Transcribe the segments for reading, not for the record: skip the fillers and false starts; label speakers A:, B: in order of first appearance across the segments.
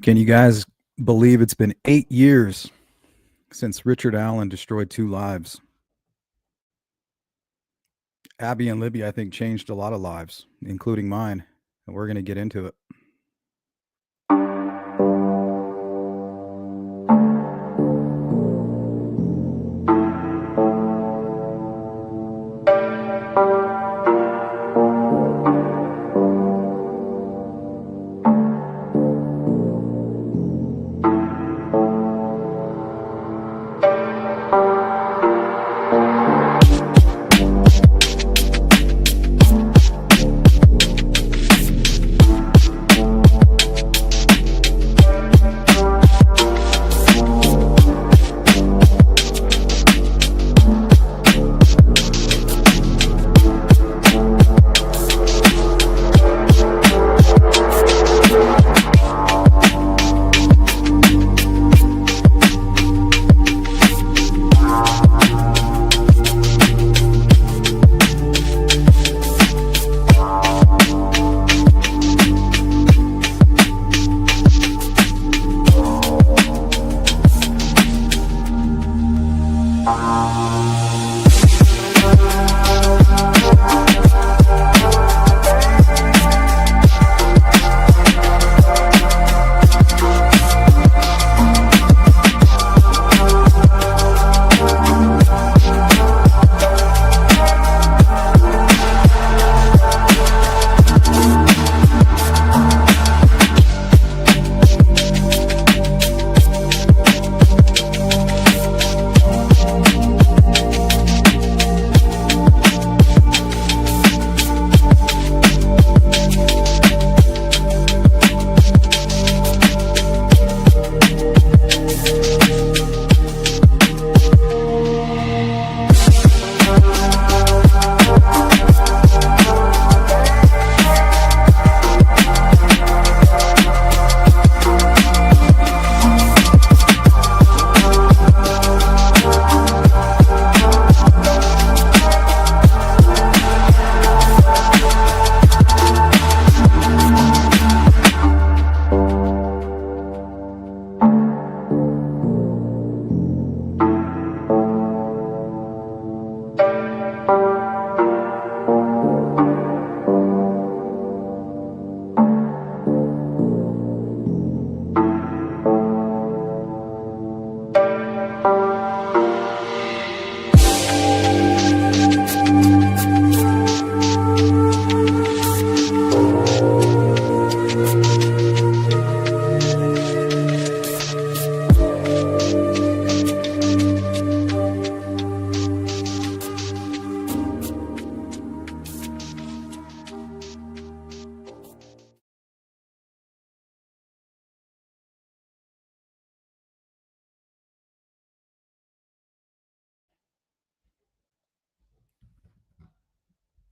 A: Can you guys believe it's been 8 years since Richard Allen destroyed 2 lives? Abby and Libby, I think, changed a lot of lives, including mine. And we're going to get into it.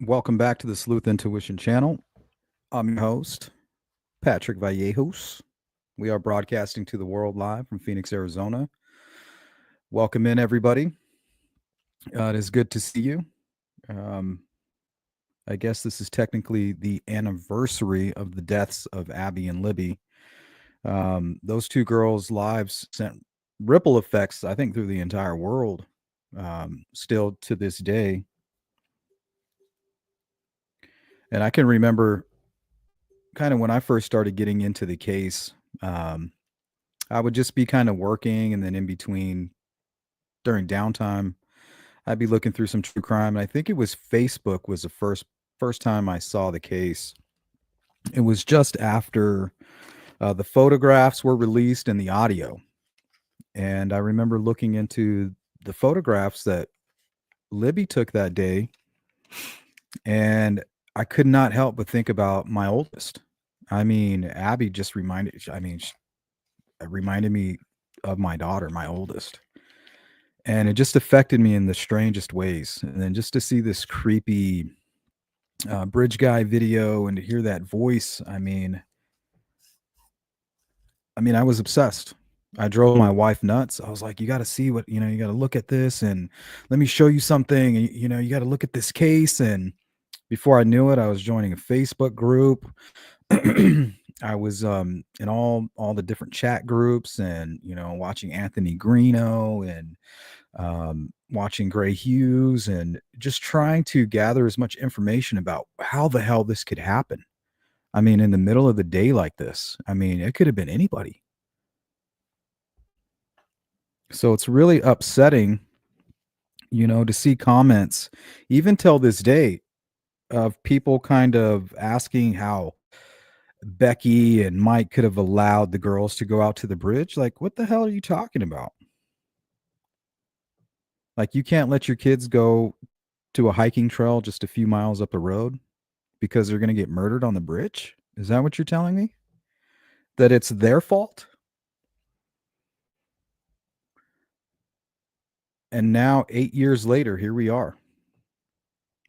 A: Welcome back to the Sleuth Intuition channel. I'm your host, Patrick Vallejos. We are broadcasting to the world live from Phoenix, Arizona. Welcome in, everybody. It is good to see you. I guess this is technically the anniversary of the deaths of Abby and Libby. Those two girls' lives sent ripple effects, I think, through the entire world, still to this day. And I can remember kind of when I first started getting into the case, I would just be kind of working, and then in between, during downtime, I'd be looking through some true crime. And I think it was Facebook was the first time I saw the case. It was just after the photographs were released and the audio. And I remember looking into the photographs that Libby took that day, and I could not help but think about my oldest. I mean, Abby just reminded me of my daughter, my oldest. And it just affected me in the strangest ways. And then just to see this creepy bridge guy video and to hear that voice, I mean, I was obsessed. I drove my wife nuts. I was like, you got to see what, you got to look at this and let me show you something. And, you got to look at this case. And before I knew it, I was joining a Facebook group. I was in all the different chat groups, and watching Anthony Greeno, and watching Gray Hughes, and just trying to gather as much information about how the hell this could happen. I mean, in the middle of the day like this, I mean, it could have been anybody. So it's really upsetting, to see comments, even till this day, of people kind of asking how Becky and Mike could have allowed the girls to go out to the bridge. Like, what the hell are you talking about? Like, you can't let your kids go to a hiking trail just a few miles up the road because they're going to get murdered on the bridge? Is that what you're telling me? That it's their fault? And now, 8 years later, here we are.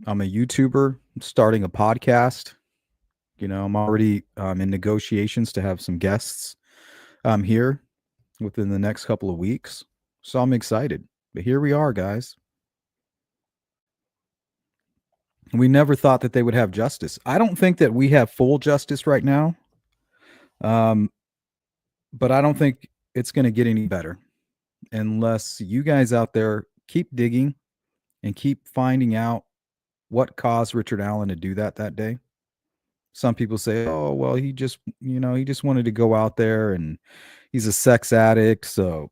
A: I'm a YouTuber, starting a podcast. I'm already in negotiations to have some guests here within the next couple of weeks. So I'm excited. But here we are, guys. We never thought that they would have justice. I don't think that we have full justice right now. Um, but I don't think it's going to get any better unless you guys out there keep digging and keep finding out what caused Richard Allen to do that day. Some people say, "Oh, well, he just wanted to go out there, and he's a sex addict, so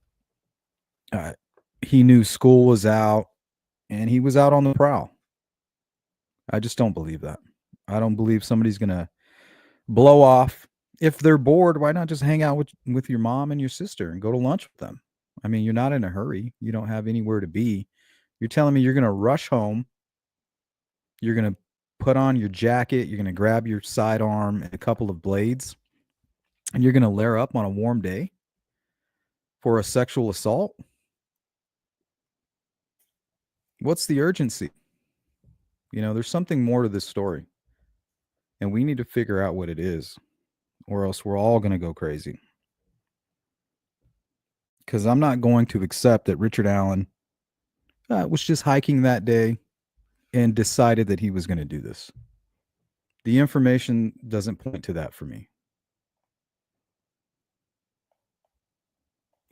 A: uh, he knew school was out and he was out on the prowl." I just don't believe that. I don't believe somebody's going to blow off. If they're bored, why not just hang out with your mom and your sister and go to lunch with them? I mean, you're not in a hurry. You don't have anywhere to be. You're telling me you're going to rush home. You're going to put on your jacket. You're going to grab your sidearm and a couple of blades, and you're going to lair up on a warm day for a sexual assault? What's the urgency? There's something more to this story, and we need to figure out what it is, or else we're all going to go crazy. Because I'm not going to accept that Richard Allen was just hiking that day and decided that he was going to do this. The information doesn't point to that for me.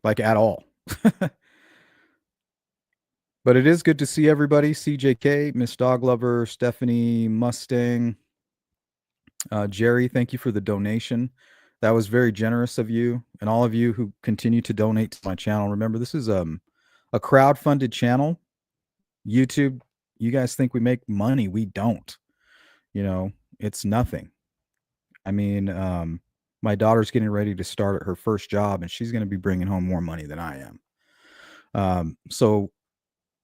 A: Like, at all. But it is good to see everybody. CJK, Miss Dog Lover, Stephanie, Mustang, Jerry, thank you for the donation. That was very generous of you, and all of you who continue to donate to my channel. Remember, this is a crowd-funded channel. YouTube, you guys think we make money? We don't. It's nothing. I mean, my daughter's getting ready to start her first job, and she's going to be bringing home more money than I am. So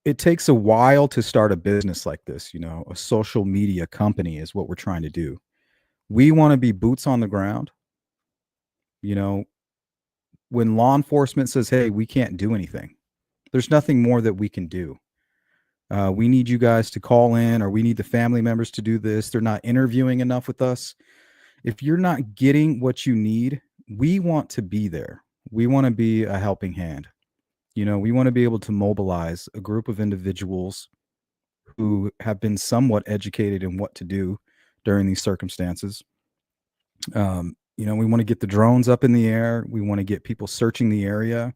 A: it takes a while to start a business like this. A social media company is what we're trying to do. We want to be boots on the ground. When law enforcement says, "Hey, we can't do anything," there's nothing more that we can do. We need you guys to call in, or we need the family members to do this. They're not interviewing enough with us. If you're not getting what you need, we want to be there. We want to be a helping hand. We want to be able to mobilize a group of individuals who have been somewhat educated in what to do during these circumstances. We want to get the drones up in the air. We want to get people searching the area.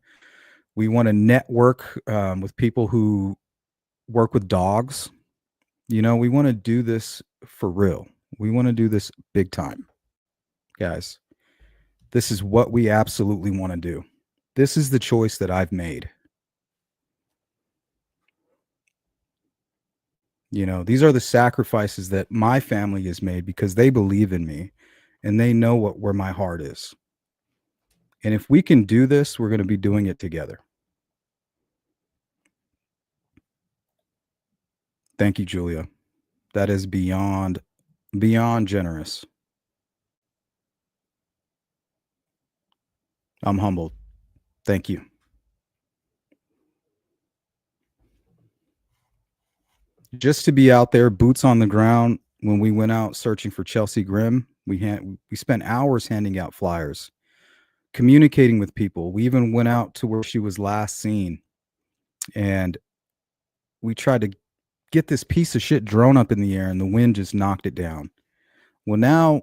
A: We want to network with people who work with dogs. We want to do this for real. We want to do this big time. Guys, this is what we absolutely want to do. This is the choice that I've made. These are the sacrifices that my family has made because they believe in me and they know where my heart is. And if we can do this, we're going to be doing it together. Thank you, Julia. That is beyond generous. I'm humbled. Thank you. Just to be out there, boots on the ground. When we went out searching for Chelsea Grimm, we spent hours handing out flyers, communicating with people. We even went out to where she was last seen, and we tried to get this piece of shit drone up in the air, and the wind just knocked it down. Well, now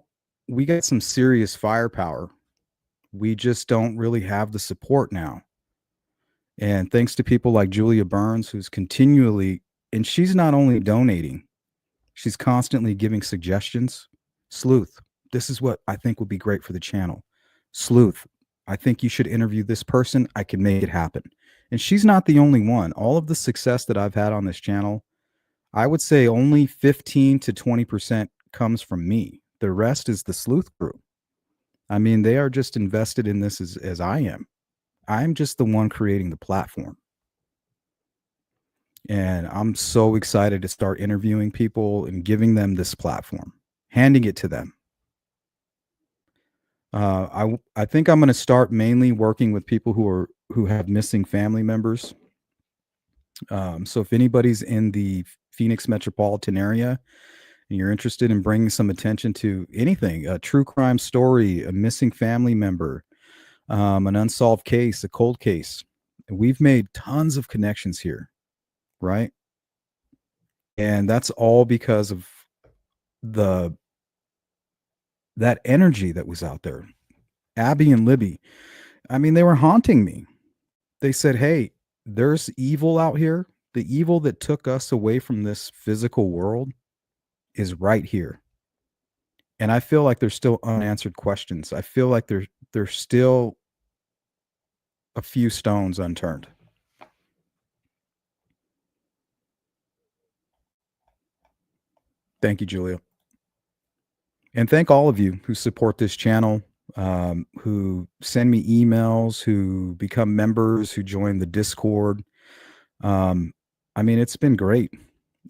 A: we got some serious firepower. We just don't really have the support now. And thanks to people like Julia Burns, who's continually, and she's not only donating, she's constantly giving suggestions. Sleuth, this is what I think would be great for the channel. Sleuth, I think you should interview this person. I can make it happen. And she's not the only one. All of the success that I've had on this channel, I would say only 15 to 20% comes from me. The rest is the sleuth crew. I mean, they are just invested in this as I am. I'm just the one creating the platform. And I'm so excited to start interviewing people and giving them this platform, handing it to them. I think I'm going to start mainly working with people who have missing family members. So if anybody's in the Phoenix metropolitan area and you're interested in bringing some attention to anything, a true crime story, a missing family member, an unsolved case, a cold case, we've made tons of connections here, right? And that's all because of the that energy that was out there. Abby and Libby, I mean, they were haunting me. They said, "Hey, there's evil out here. The evil that took us away from this physical world is right here." And I feel like there's still unanswered questions. I feel like there's still a few stones unturned. Thank you, Julia. And thank all of you who support this channel, who send me emails, who become members, who join the Discord. I mean, it's been great.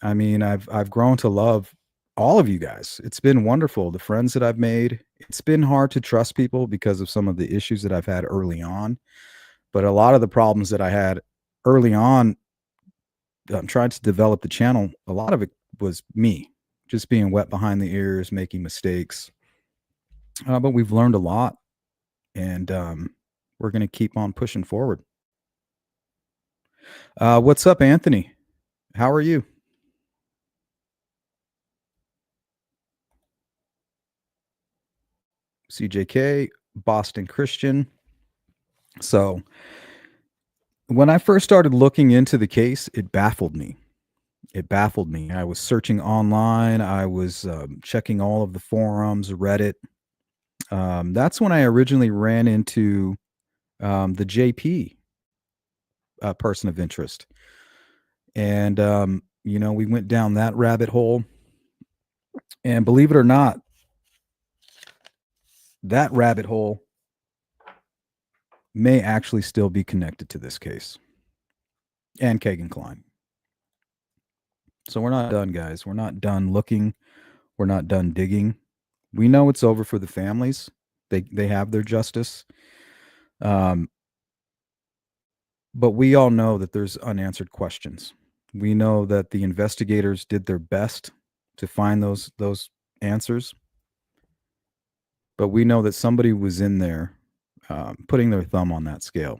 A: I mean, I've grown to love all of you guys. It's been wonderful. The friends that I've made. It's been hard to trust people because of some of the issues that I've had early on. But a lot of the problems that I had early on, trying to develop the channel, a lot of it was me just being wet behind the ears, making mistakes. But we've learned a lot, and we're going to keep on pushing forward. What's up, Anthony? How are you? CJK, Boston Christian. So, when I first started looking into the case, it baffled me. It baffled me. I was searching online, I was checking all of the forums, Reddit. That's when I originally ran into the JP person of interest. And, we went down that rabbit hole. And believe it or not, that rabbit hole may actually still be connected to this case and Keegan Klein. So we're not done, guys. We're not done looking. We're not done digging. We know it's over for the families. They have their justice. Um, but we all know that there's unanswered questions. We know that the investigators did their best to find those answers. But we know that somebody was in there putting their thumb on that scale.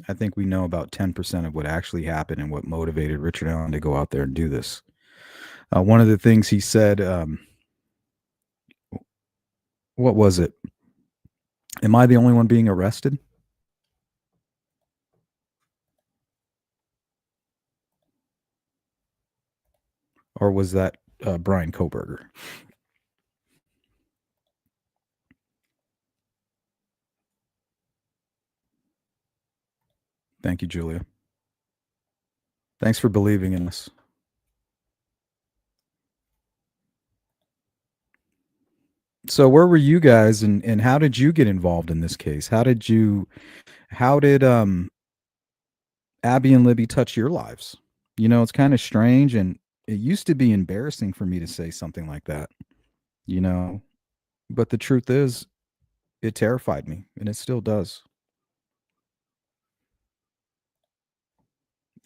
A: I think we know about 10% of what actually happened and what motivated Richard Allen to go out there and do this. One of the things he said, what was it? Am I the only one being arrested? Or was that Brian Koberger? Thank you, Julia. Thanks for believing in us. So where were you guys and how did you get involved in this case? How did Abby and Libby touch your lives? It's kind of strange and it used to be embarrassing for me to say something like that, you know, but the truth is it terrified me and it still does.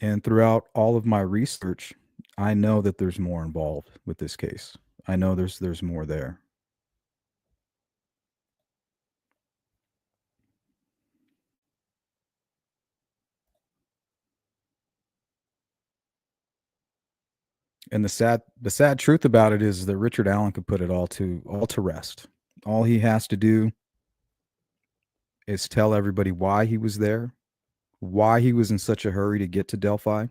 A: And throughout all of my research, I know that there's more involved with this case. I know there's more there. And the sad truth about it is that Richard Allen could put it all to rest. All he has to do is tell everybody why he was there, why he was in such a hurry to get to Delphi,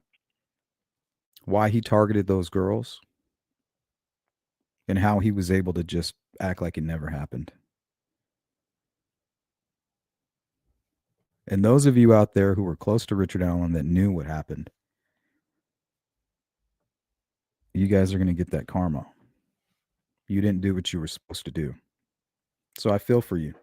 A: why he targeted those girls, and how he was able to just act like it never happened. And those of you out there who were close to Richard Allen that knew what happened, you guys are going to get that karma. You didn't do what you were supposed to do. So I feel for you.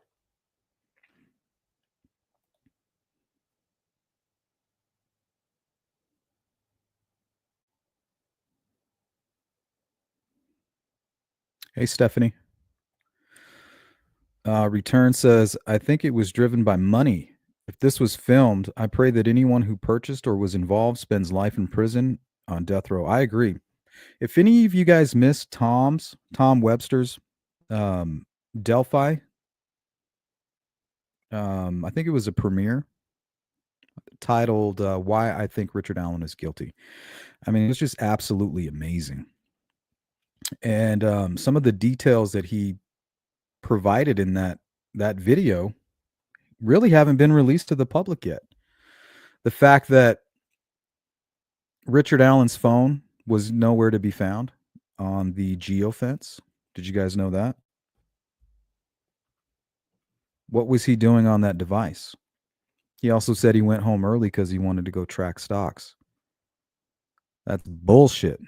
A: Hey, Stephanie. Return says, I think it was driven by money. If this was filmed, I pray that anyone who purchased or was involved spends life in prison on death row. I agree. If any of you guys missed Tom Webster's um, Delphi, I think it was a premiere titled Why I Think Richard Allen is Guilty. I mean, it was just absolutely amazing. And some of the details that he provided in that video really haven't been released to the public yet. The fact that Richard Allen's phone was nowhere to be found on the geofence. Did you guys know that? What was he doing on that device? He also said he went home early because he wanted to go track stocks. That's bullshit.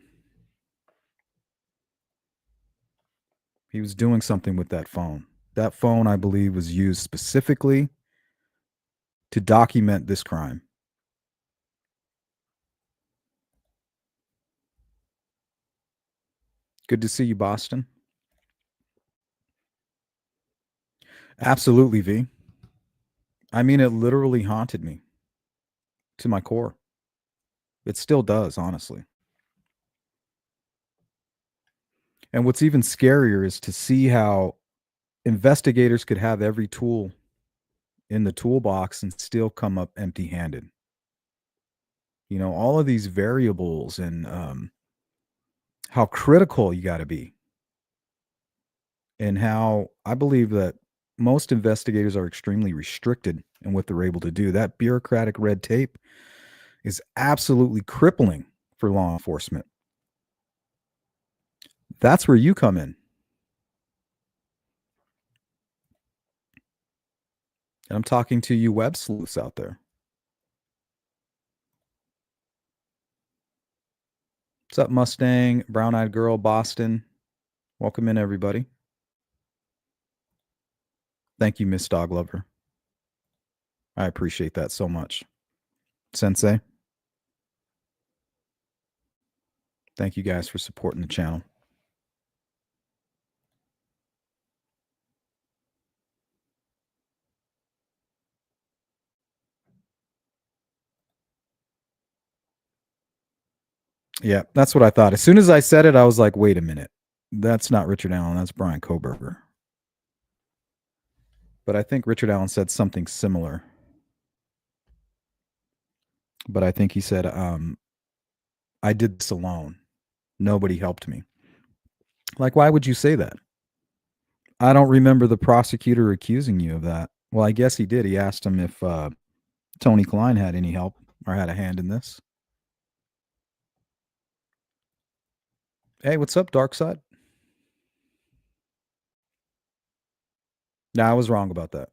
A: He was doing something with that phone. That phone, I believe, was used specifically to document this crime. Good to see you, Boston. Absolutely, V. I mean, it literally haunted me to my core. It still does, honestly. And what's even scarier is to see how investigators could have every tool in the toolbox and still come up empty handed. You know, all of these variables and how critical you got to be. And how I believe that most investigators are extremely restricted in what they're able to do. That bureaucratic red tape is absolutely crippling for law enforcement. That's where you come in. And I'm talking to you web sleuths out there. What's up, Mustang, Brown Eyed Girl, Boston? Welcome in, everybody. Thank you, Miss Dog Lover. I appreciate that so much. Sensei, thank you guys for supporting the channel. Yeah, that's what I thought. As soon as I said it, I was like, wait a minute. That's not Richard Allen. That's Brian Koberger. But I think Richard Allen said something similar. But I think he said, I did this alone. Nobody helped me. Like, why would you say that? I don't remember the prosecutor accusing you of that. Well, I guess he did. He asked him if Tony Klein had any help or had a hand in this. Hey, what's up, Dark Side? No, I was wrong about that.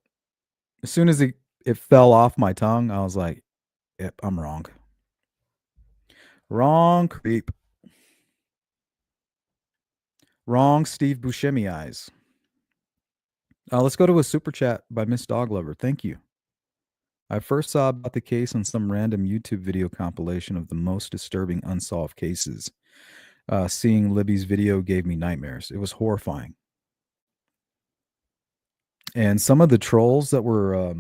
A: As soon as it fell off my tongue, I was like, yep, I'm wrong. Wrong creep. Wrong Steve Buscemi eyes. Let's go to a super chat by Miss Dog Lover. Thank you. I first saw about the case on some random YouTube video compilation of the most disturbing unsolved cases. Seeing Libby's video gave me nightmares. It was horrifying. And some of the trolls that were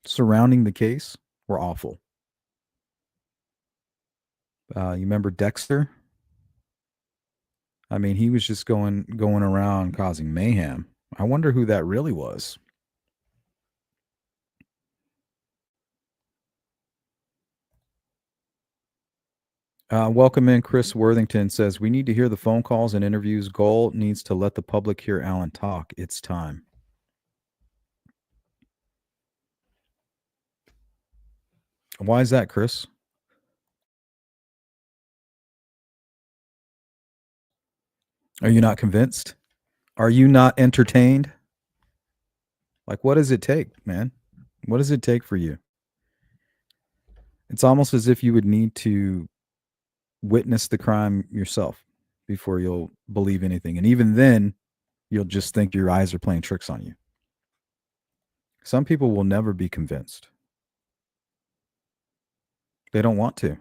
A: surrounding the case were awful. You remember Dexter? I mean, he was just going around causing mayhem. I wonder who that really was. Welcome in. Chris Worthington says, we need to hear the phone calls and interviews. Goal needs to let the public hear Alan talk. It's time. Why is that, Chris? Are you not convinced? Are you not entertained? Like, what does it take, man? What does it take for you? It's almost as if you would need to witness the crime yourself before you'll believe anything. And even then, you'll just think your eyes are playing tricks on you. Some people will never be convinced. They don't want to.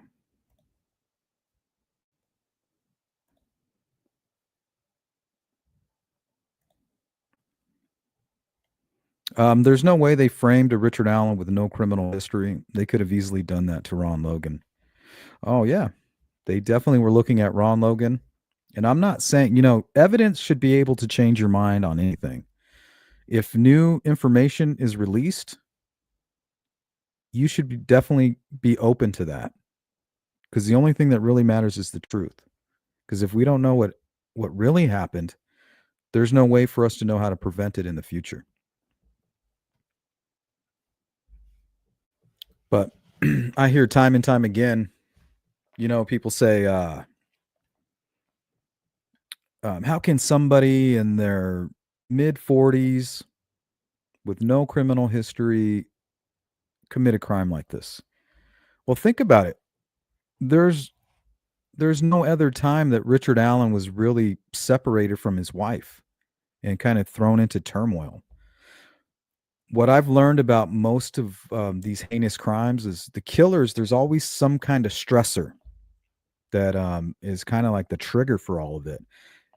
A: There's no way they framed a Richard Allen with no criminal history. They could have easily done that to Ron Logan. Oh, yeah. They definitely were looking at Ron Logan. And I'm not saying, evidence should be able to change your mind on anything. If new information is released, you should definitely be open to that. Because the only thing that really matters is the truth. Because if we don't know what really happened, there's no way for us to know how to prevent it in the future. But I hear time and time again, people say, how can somebody in their mid 40s with no criminal history commit a crime like this? Well, think about it. There's no other time that Richard Allen was really separated from his wife and kind of thrown into turmoil. What I've learned about most of these heinous crimes is the killers, there's always some kind of stressor that is kind of like the trigger for all of it.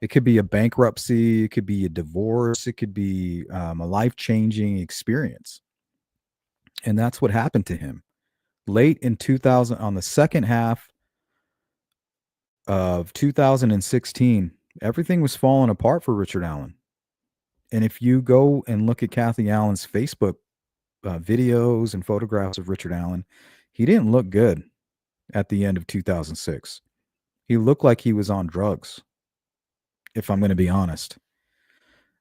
A: It could be a bankruptcy, it could be a divorce, it could be a life-changing experience. And that's what happened to him. Late in 2000, on the second half of 2016, everything was falling apart for Richard Allen. And if you go and look at Kathy Allen's Facebook videos and photographs of Richard Allen, he didn't look good at the end of 2006. He looked like he was on drugs, if I'm going to be honest.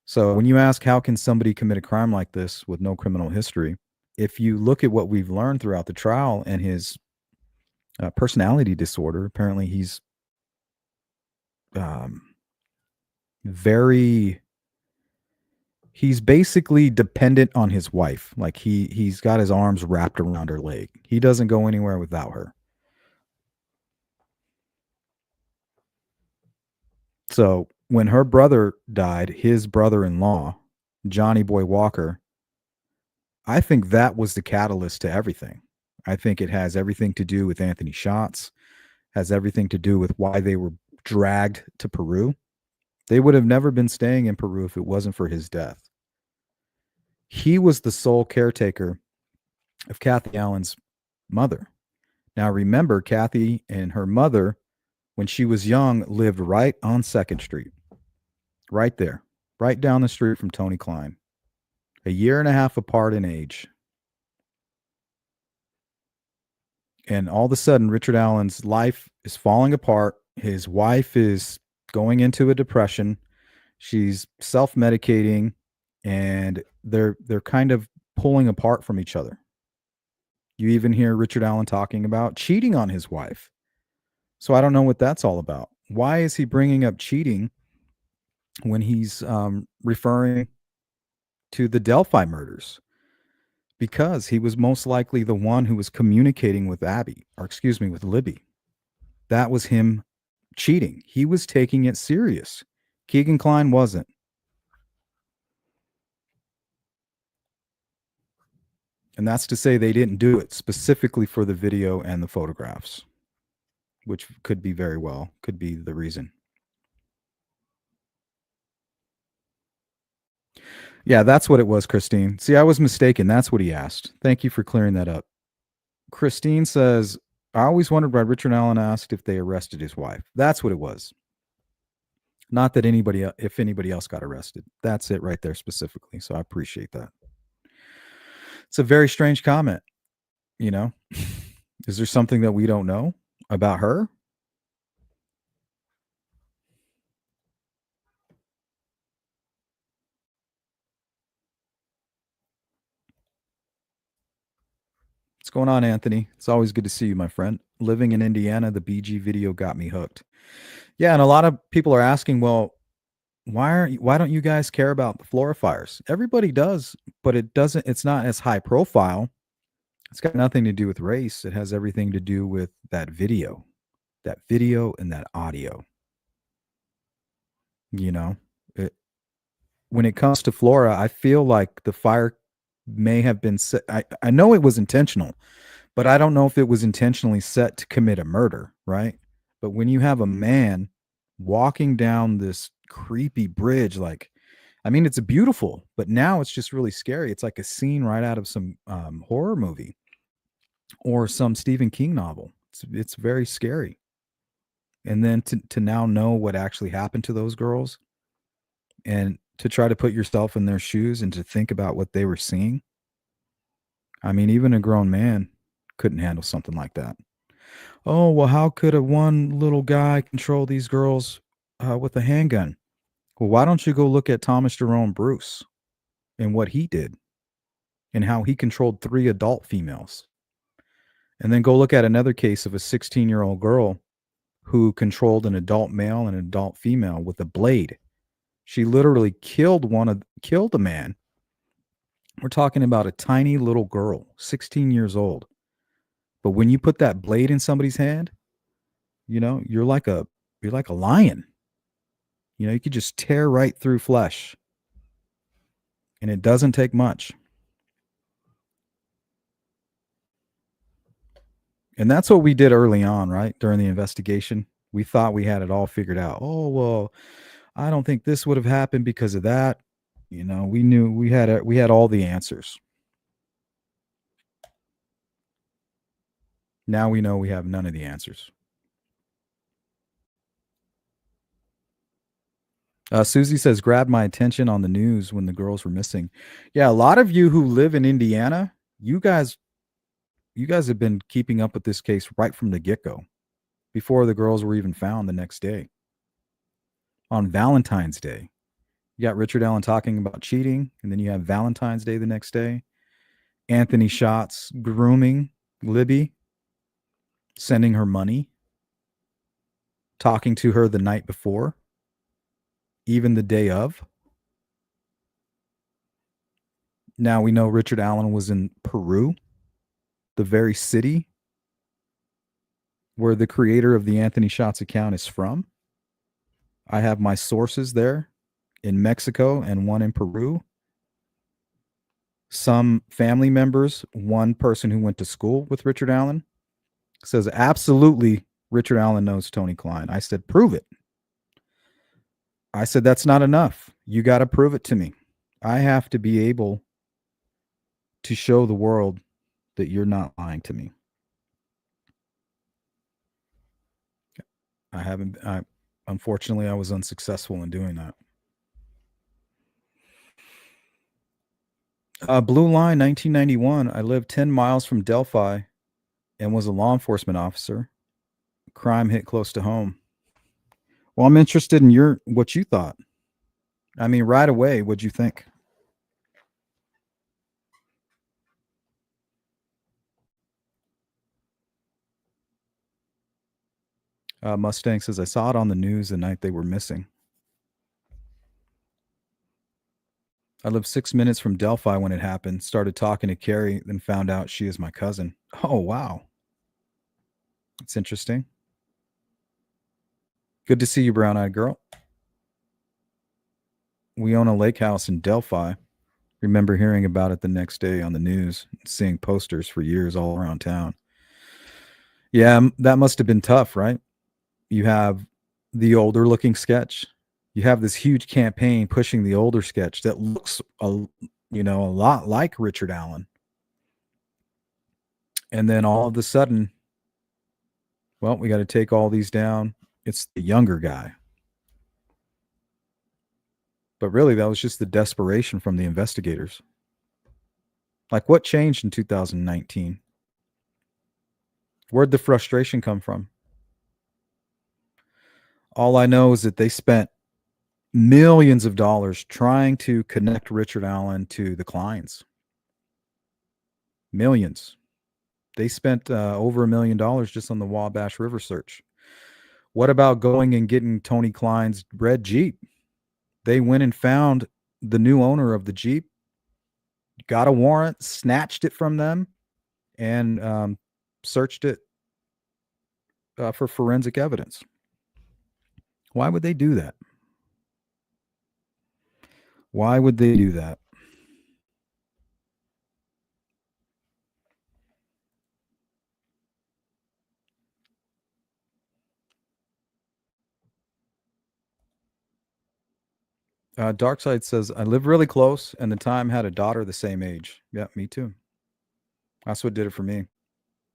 A: So when you ask how can somebody commit a crime like this with no criminal history, if you look at what we've learned throughout the trial and his personality disorder, apparently he's he's basically dependent on his wife. Like he's got his arms wrapped around her leg. He doesn't go anywhere without her. So when her brother died, his brother-in-law, Johnny Boy Walker, I think that was the catalyst to everything. I think it has everything to do with Anthony Schatz, has everything to do with why they were dragged to Peru. They would have never been staying in Peru if it wasn't for his death. He was the sole caretaker of Kathy Allen's mother. Now, remember, Kathy and her mother, when she was young, lived right on 2nd Street, right there, right down the street from Tony Klein, a year and a half apart in age. And all of a sudden, Richard Allen's life is falling apart. His wife is going into a depression. She's self-medicating, and they're kind of pulling apart from each other. You even hear Richard Allen talking about cheating on his wife. So I don't know what that's all about. Why is he bringing up cheating when he's referring to the Delphi murders? Because he was most likely the one who was communicating with with Libby. That was him cheating. He was taking it serious. Keegan Klein wasn't. And that's to say they didn't do it specifically for the video and the photographs, which could be the reason. Yeah, that's what it was, Christine. See, I was mistaken. That's what he asked. Thank you for clearing that up. Christine says, I always wondered why Richard Allen asked if they arrested his wife. That's what it was. Not that if anybody else got arrested. That's it right there specifically. So I appreciate that. It's a very strange comment. Is there something that we don't know about her? going on, Anthony? It's always good to see you, my friend. Living in Indiana, the BG video got me hooked. Yeah, and a lot of people are asking, well, why don't you guys care about the Florida fires? Everybody does, but it's not as high profile. It's got nothing to do with race. It has everything to do with that video. That video and that audio. You know, it, when it comes to Florida, I feel like the fire may have been set. I know it was intentional, but I don't know if it was intentionally set to commit a murder, right? But when you have a man walking down this creepy bridge, like, I mean, it's beautiful, but now it's just really scary. It's like a scene right out of some horror movie or some Stephen King novel. It's very scary. And then to now know what actually happened to those girls and to try to put yourself in their shoes and to think about what they were seeing. I mean, even a grown man couldn't handle something like that. Oh, well, how could a one little guy control these girls with a handgun? Well, why don't you go look at Thomas Jerome Bruce and what he did and how he controlled 3 adult females? And then go look at another case of a 16-year-old girl who controlled an adult male and an adult female with a blade. She literally killed a man. We're talking about a tiny little girl, 16 years old. But when you put that blade in somebody's hand, you're like a lion. You could just tear right through flesh. And it doesn't take much. And that's what we did early on, right? During the investigation. We thought we had it all figured out. Oh, well, I don't think this would have happened because of that. We knew we had all the answers. Now we know we have none of the answers. Susie says, grabbed my attention on the news when the girls were missing. Yeah, a lot of you who live in Indiana, you guys have been keeping up with this case right from the get-go, before the girls were even found the next day. On Valentine's Day, you got Richard Allen talking about cheating, and then you have Valentine's Day the next day. Anthony Schatz grooming Libby, sending her money, talking to her the night before, even the day of. Now we know Richard Allen was in Peru, the very city where the creator of the Anthony Schatz account is from. I have my sources there in Mexico and one in Peru. Some family members, one person who went to school with Richard Allen, says absolutely Richard Allen knows Tony Klein. I said, prove it. I said, that's not enough. You got to prove it to me. I have to be able to show the world that you're not lying to me. Unfortunately, I was unsuccessful in doing that. Blue Line, 1991. I lived 10 miles from Delphi and was a law enforcement officer. Crime hit close to home. Well, I'm interested in what you thought. I mean, right away, what'd you think? Mustang says, I saw it on the news the night they were missing. I lived 6 minutes from Delphi when it happened, started talking to Carrie, then found out she is my cousin. Oh, wow. That's interesting. Good to see you, brown-eyed girl. We own a lake house in Delphi. Remember hearing about it the next day on the news, seeing posters for years all around town. Yeah, that must have been tough, right? You have the older looking sketch. You have this huge campaign pushing the older sketch that looks a lot like Richard Allen. And then all of a sudden, well, we got to take all these down. It's the younger guy. But really, that was just the desperation from the investigators. Like, what changed in 2019? Where'd the frustration come from? All I know is that they spent millions of dollars trying to connect Richard Allen to the Kleins. Millions. They spent over $1 million just on the Wabash River search. What about going and getting Tony Klein's red Jeep? They went and found the new owner of the Jeep, got a warrant, snatched it from them, and searched it for forensic evidence. Why would they do that? Why would they do that? Darkside says, I live really close, and the time had a daughter the same age. Yeah, me too. That's what did it for me.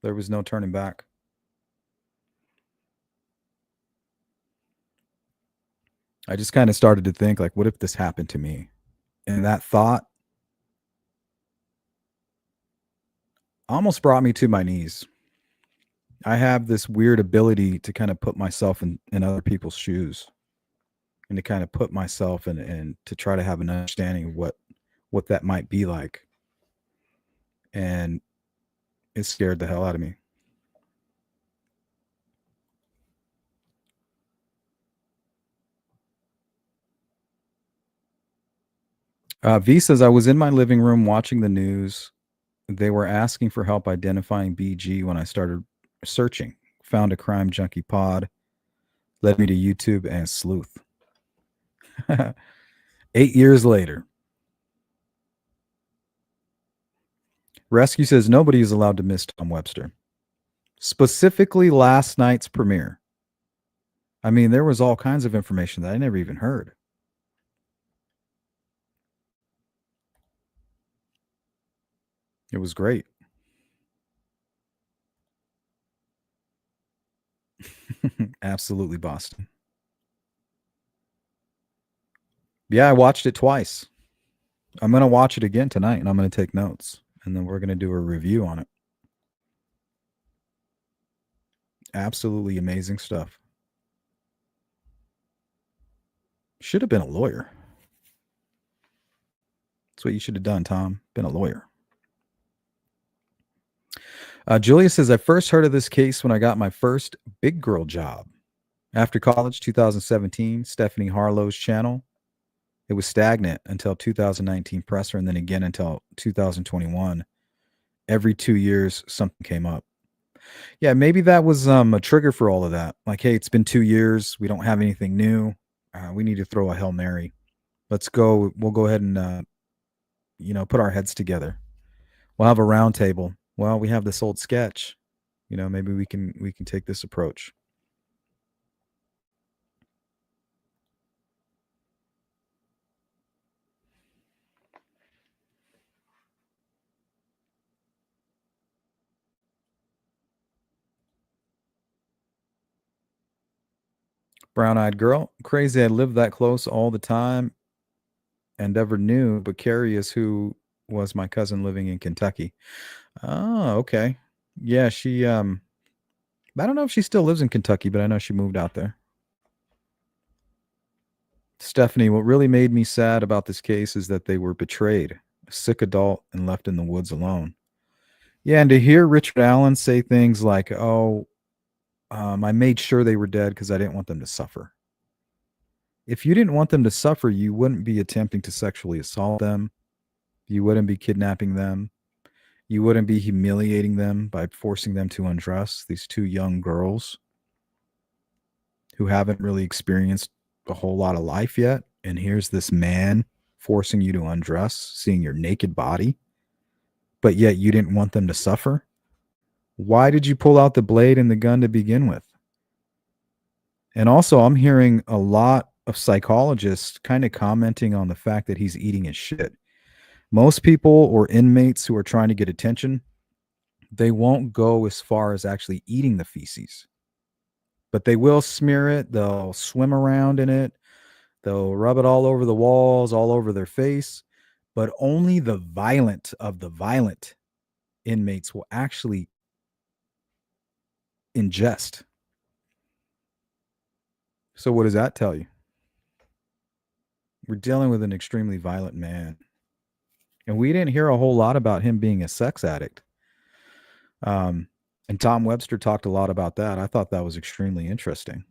A: There was no turning back. I just kind of started to think, like, what if this happened to me? And that thought almost brought me to my knees. I have this weird ability to kind of put myself in other people's shoes and to kind of put myself in and to try to have an understanding of what that might be like. And it scared the hell out of me. V says, I was in my living room watching the news. They were asking for help identifying BG when I started searching. Found a crime junkie pod, led me to YouTube and Sleuth. 8 years later. Rescue says nobody is allowed to miss Tom Webster. Specifically last night's premiere. I mean, there was all kinds of information that I never even heard. It was great. Absolutely, Boston. Yeah, I watched it twice. I'm going to watch it again tonight, and I'm going to take notes, and then we're going to do a review on it. Absolutely amazing stuff. Should have been a lawyer. That's what you should have done, Tom. Been a lawyer. Julia says, I first heard of this case when I got my first big girl job. After college, 2017, Stephanie Harlow's channel. It was stagnant until 2019 presser, and then again until 2021. Every 2 years, something came up. Yeah, maybe that was a trigger for all of that. Like, hey, it's been 2 years. We don't have anything new. We need to throw a Hail Mary. Let's go. We'll go ahead and, put our heads together. We'll have a round table. Well, we have this old sketch. Maybe we can take this approach. Brown-eyed girl. Crazy I lived that close all the time and never knew, but Carrie is who was my cousin living in Kentucky. Oh, okay. Yeah, she I don't know if she still lives in Kentucky, but I know she moved out there. Stephanie, what really made me sad about this case is that they were betrayed, a sick adult, and left in the woods alone. Yeah, and to hear Richard Allen say things like, oh, I made sure they were dead because I didn't want them to suffer. If you didn't want them to suffer, you wouldn't be attempting to sexually assault them. You wouldn't be kidnapping them. You wouldn't be humiliating them by forcing them to undress these two young girls who haven't really experienced a whole lot of life yet. And here's this man forcing you to undress, seeing your naked body, but yet you didn't want them to suffer. Why did you pull out the blade and the gun to begin with? And also, I'm hearing a lot of psychologists kind of commenting on the fact that he's eating his shit. Most people or inmates who are trying to get attention, they won't go as far as actually eating the feces, but they will smear it. They'll swim around in it. They'll rub it all over the walls, all over their face. But only the violent of the violent inmates will actually ingest. So what does that tell you? We're dealing with an extremely violent man. And we didn't hear a whole lot about him being a sex addict. Um, and Tom Webster talked a lot about that. I thought that was extremely interesting.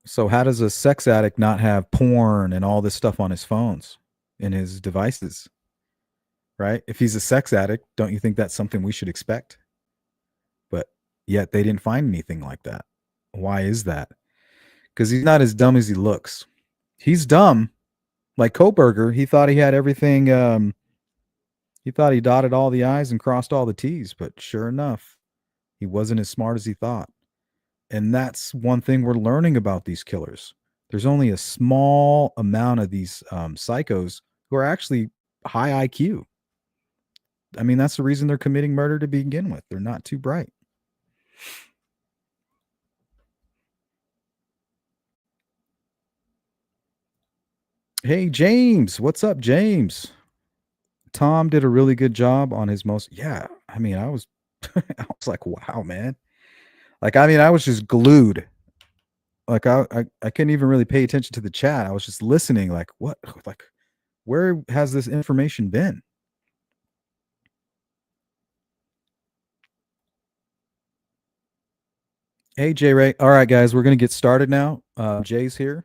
A: So, how does a sex addict not have porn and all this stuff on his phones, in his devices, right? If he's a sex addict, don't you think that's something we should expect? But yet they didn't find anything like that. Why is that? Because he's not as dumb as he looks. He's dumb. Like Koberger, he thought he had everything. He thought he dotted all the I's and crossed all the T's, but sure enough, he wasn't as smart as he thought. And that's one thing we're learning about these killers. There's only a small amount of these psychos who are actually high IQ. I mean, that's the reason they're committing murder to begin with. They're not too bright. Hey, James. What's up, James? Tom did a really good job on his most. Yeah. I mean, I was, I was like, wow, man. Like, I mean, I was just glued. Like, I couldn't even really pay attention to the chat. I was just listening. Like, what? Like, where has this information been? Hey, Jay Ray. All right, guys, we're gonna get started now. Jay's here.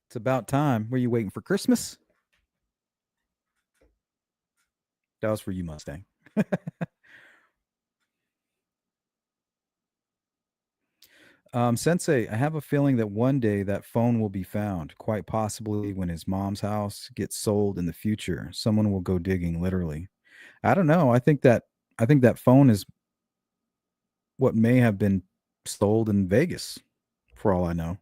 A: It's about time. Were you waiting for Christmas? That was for you, Mustang. Sensei, I have a feeling that one day that phone will be found. Quite possibly when his mom's house gets sold in the future, someone will go digging. Literally, I don't know. I think that phone is what may have been sold in Vegas, for all I know.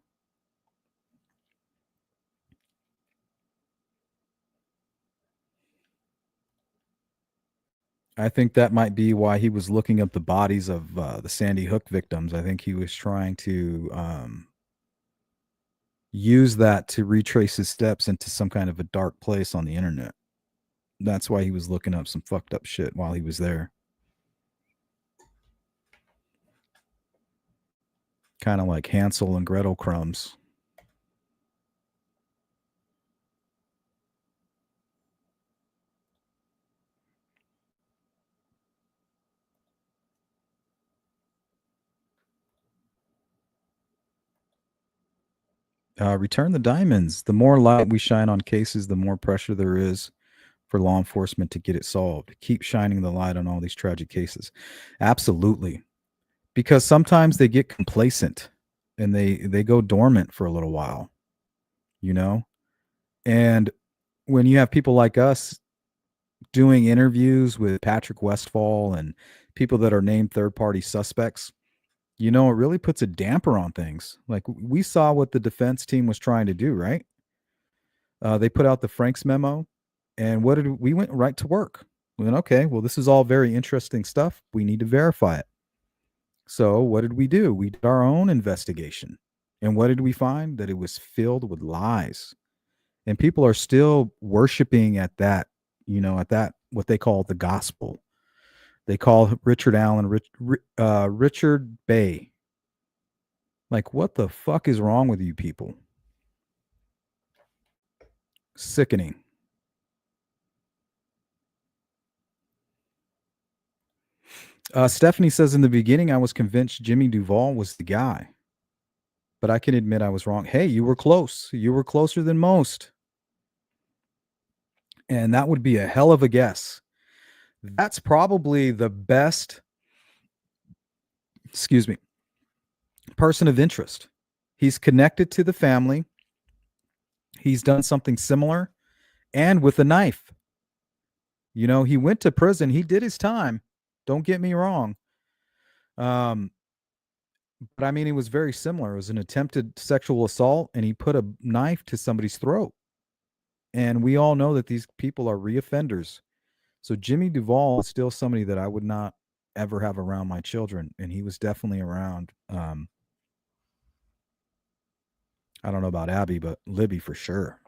A: I think that might be why he was looking up the bodies of the Sandy Hook victims. I think he was trying to use that to retrace his steps into some kind of a dark place on the internet. That's why he was looking up some fucked up shit while he was there. Kind of like Hansel and Gretel crumbs. Return the diamonds. The more light we shine on cases, the more pressure there is for law enforcement to get it solved. Keep shining the light on all these tragic cases. Absolutely. Because sometimes they get complacent and they go dormant for a little while, you know? And when you have people like us doing interviews with Patrick Westfall and people that are named third party suspects, you know, it really puts a damper on things. Like we saw what the defense team was trying to do, right? They put out the Franks memo, and what did we went right to work? We went, okay, well, this is all very interesting stuff. We need to verify it. So what did we do? We did our own investigation. And what did we find? That it was filled with lies. And people are still worshiping at that, you know, at that, what they call the gospel. They call Richard Allen, Richard Bay. Like, what the fuck is wrong with you people? Sickening. Stephanie says in the beginning, I was convinced Jimmy Duvall was the guy, but I can admit I was wrong. Hey, you were close. You were closer than most. And that would be a hell of a guess. That's probably the best, excuse me, person of interest. He's connected to the family. He's done something similar and with a knife. You know, he went to prison. He did his time. Don't get me wrong. Um, but I mean, it was very similar. It was an attempted sexual assault, and he put a knife to somebody's throat. And we all know that these people are reoffenders. So Jimmy Duvall is still somebody that I would not ever have around my children, and he was definitely around. I don't know about Abby, but Libby for sure.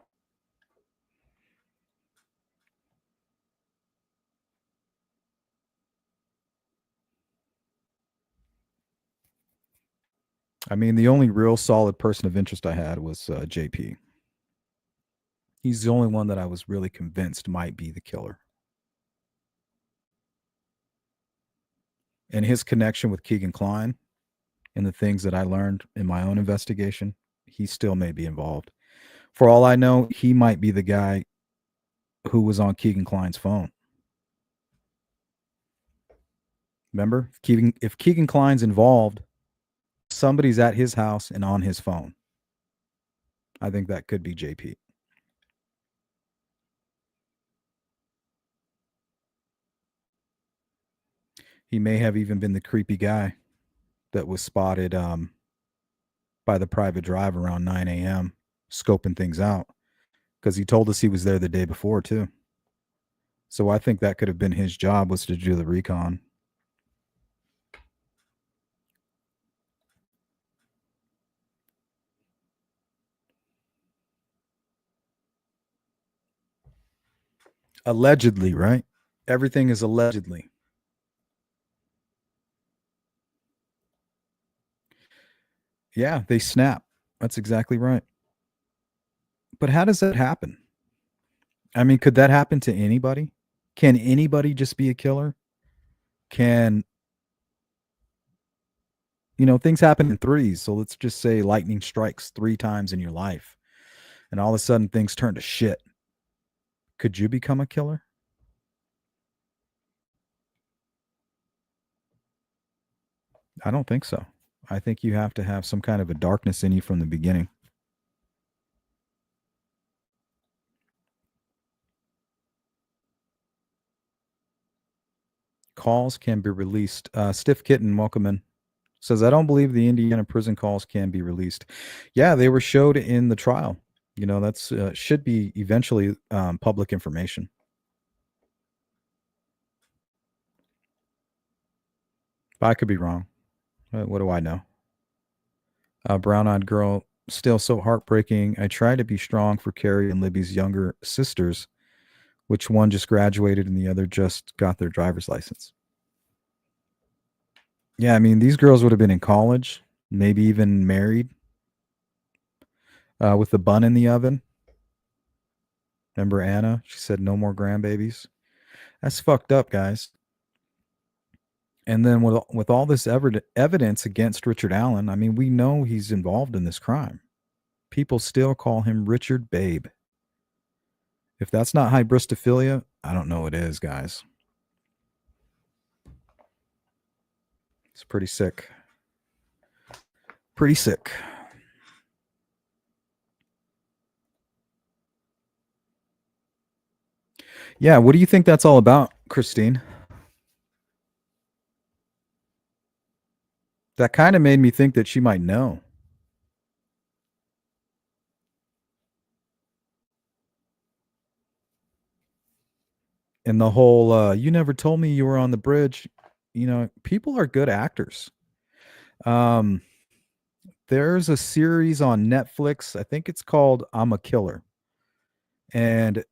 A: I mean, the only real solid person of interest I had was JP. He's the only one that I was really convinced might be the killer. And his connection with Keegan Klein and the things that I learned in my own investigation, he still may be involved. For all I know, he might be the guy who was on Keegan Klein's phone. Remember? If Keegan Klein's involved, somebody's at his house and on his phone. I think that could be JP. He may have even been the creepy guy that was spotted by the private drive around 9 a.m. scoping things out, because he told us he was there the day before too. So I think that could have been his job, was to do the recon. Allegedly, right? Everything is allegedly. Yeah, they snap. That's exactly right. But how does that happen? I mean, could that happen to anybody? Can anybody just be a killer? Can, things happen in threes. So let's just say lightning strikes 3 times in your life and all of a sudden things turn to shit. Could you become a killer? I don't think so. I think you have to have some kind of a darkness in you from the beginning. Calls can be released. Stiff Kitten, welcome in. Says, I don't believe the Indiana prison calls can be released. Yeah, they were showed in the trial. That's should be eventually public information. But I could be wrong. What do I know? Brown-eyed girl, still so heartbreaking. I try to be strong for Carrie and Libby's younger sisters, which one just graduated and the other just got their driver's license. Yeah, I mean, these girls would have been in college, maybe even married, with the bun in the oven. Remember Anna? She said no more grandbabies. That's fucked up, guys. And then with all this evidence against Richard Allen, I mean, we know he's involved in this crime. People still call him Richard Babe. If that's not hybristophilia, I don't know what is, guys. It's pretty sick. Pretty sick. Yeah, what do you think that's all about, Christine? That kind of made me think that she might know. And the whole you never told me you were on the bridge. People are good actors. Um there's a series on Netflix. I think it's called I'm a Killer. And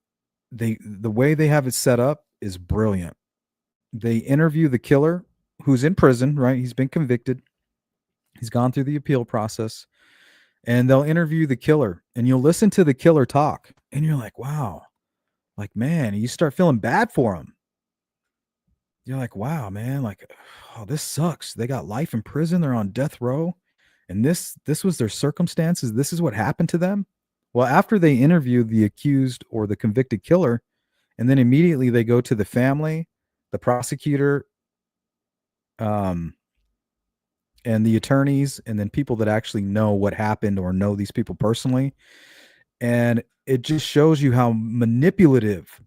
A: the way they have it set up is brilliant. They interview the killer who's in prison, right? He's been convicted. He's gone through the appeal process. And they'll interview the killer and you'll listen to the killer talk and you're like, wow. Like, man, you start feeling bad for him. You're like, wow, man, like, oh, this sucks. They got life in prison. They're on death row. And this was their circumstances. This is what happened to them. Well, after they interview the accused or the convicted killer, and then immediately they go to the family, the prosecutor, and the attorneys, and then people that actually know what happened or know these people personally. And it just shows you how manipulative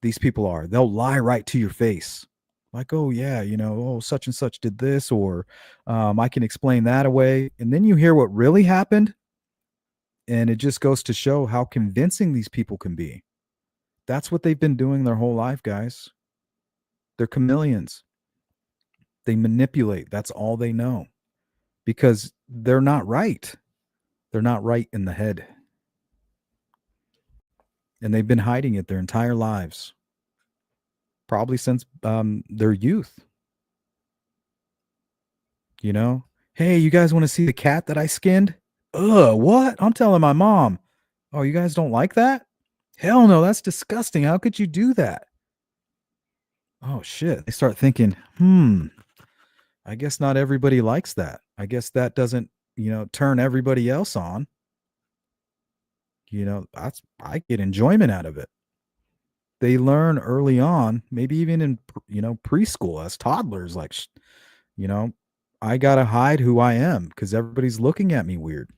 A: these people are. They'll lie right to your face. Like, oh yeah, oh, such and such did this, or I can explain that away. And then you hear what really happened. And it just goes to show how convincing these people can be. That's what they've been doing their whole life, guys. They're chameleons. They manipulate. That's all they know. Because they're not right. They're not right in the head. And they've been hiding it their entire lives. Probably since their youth. Hey, you guys want to see the cat that I skinned? Ugh, what? I'm telling my mom. Oh, you guys don't like that? Hell no, that's disgusting. How could you do that? Oh shit. They start thinking, I guess not everybody likes that. I guess that doesn't, turn everybody else on. I get enjoyment out of it. They learn early on, maybe even in preschool as toddlers, like, you know, I gotta hide who I am because everybody's looking at me weird.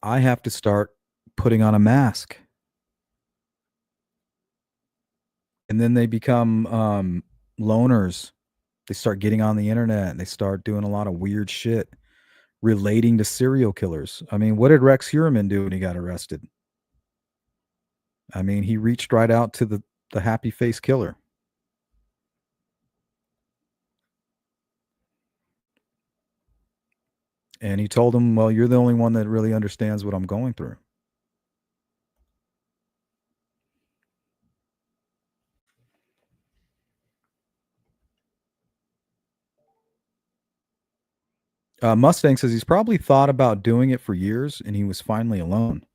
A: I have to start putting on a mask, and then they become loners. They start getting on the internet and they start doing a lot of weird shit relating to serial killers. I mean, what did Rex Heuermann do when he got arrested? I mean, he reached right out to the happy face killer. And he told him, "Well, you're the only one that really understands what I'm going through." Mustang says he's probably thought about doing it for years, and he was finally alone.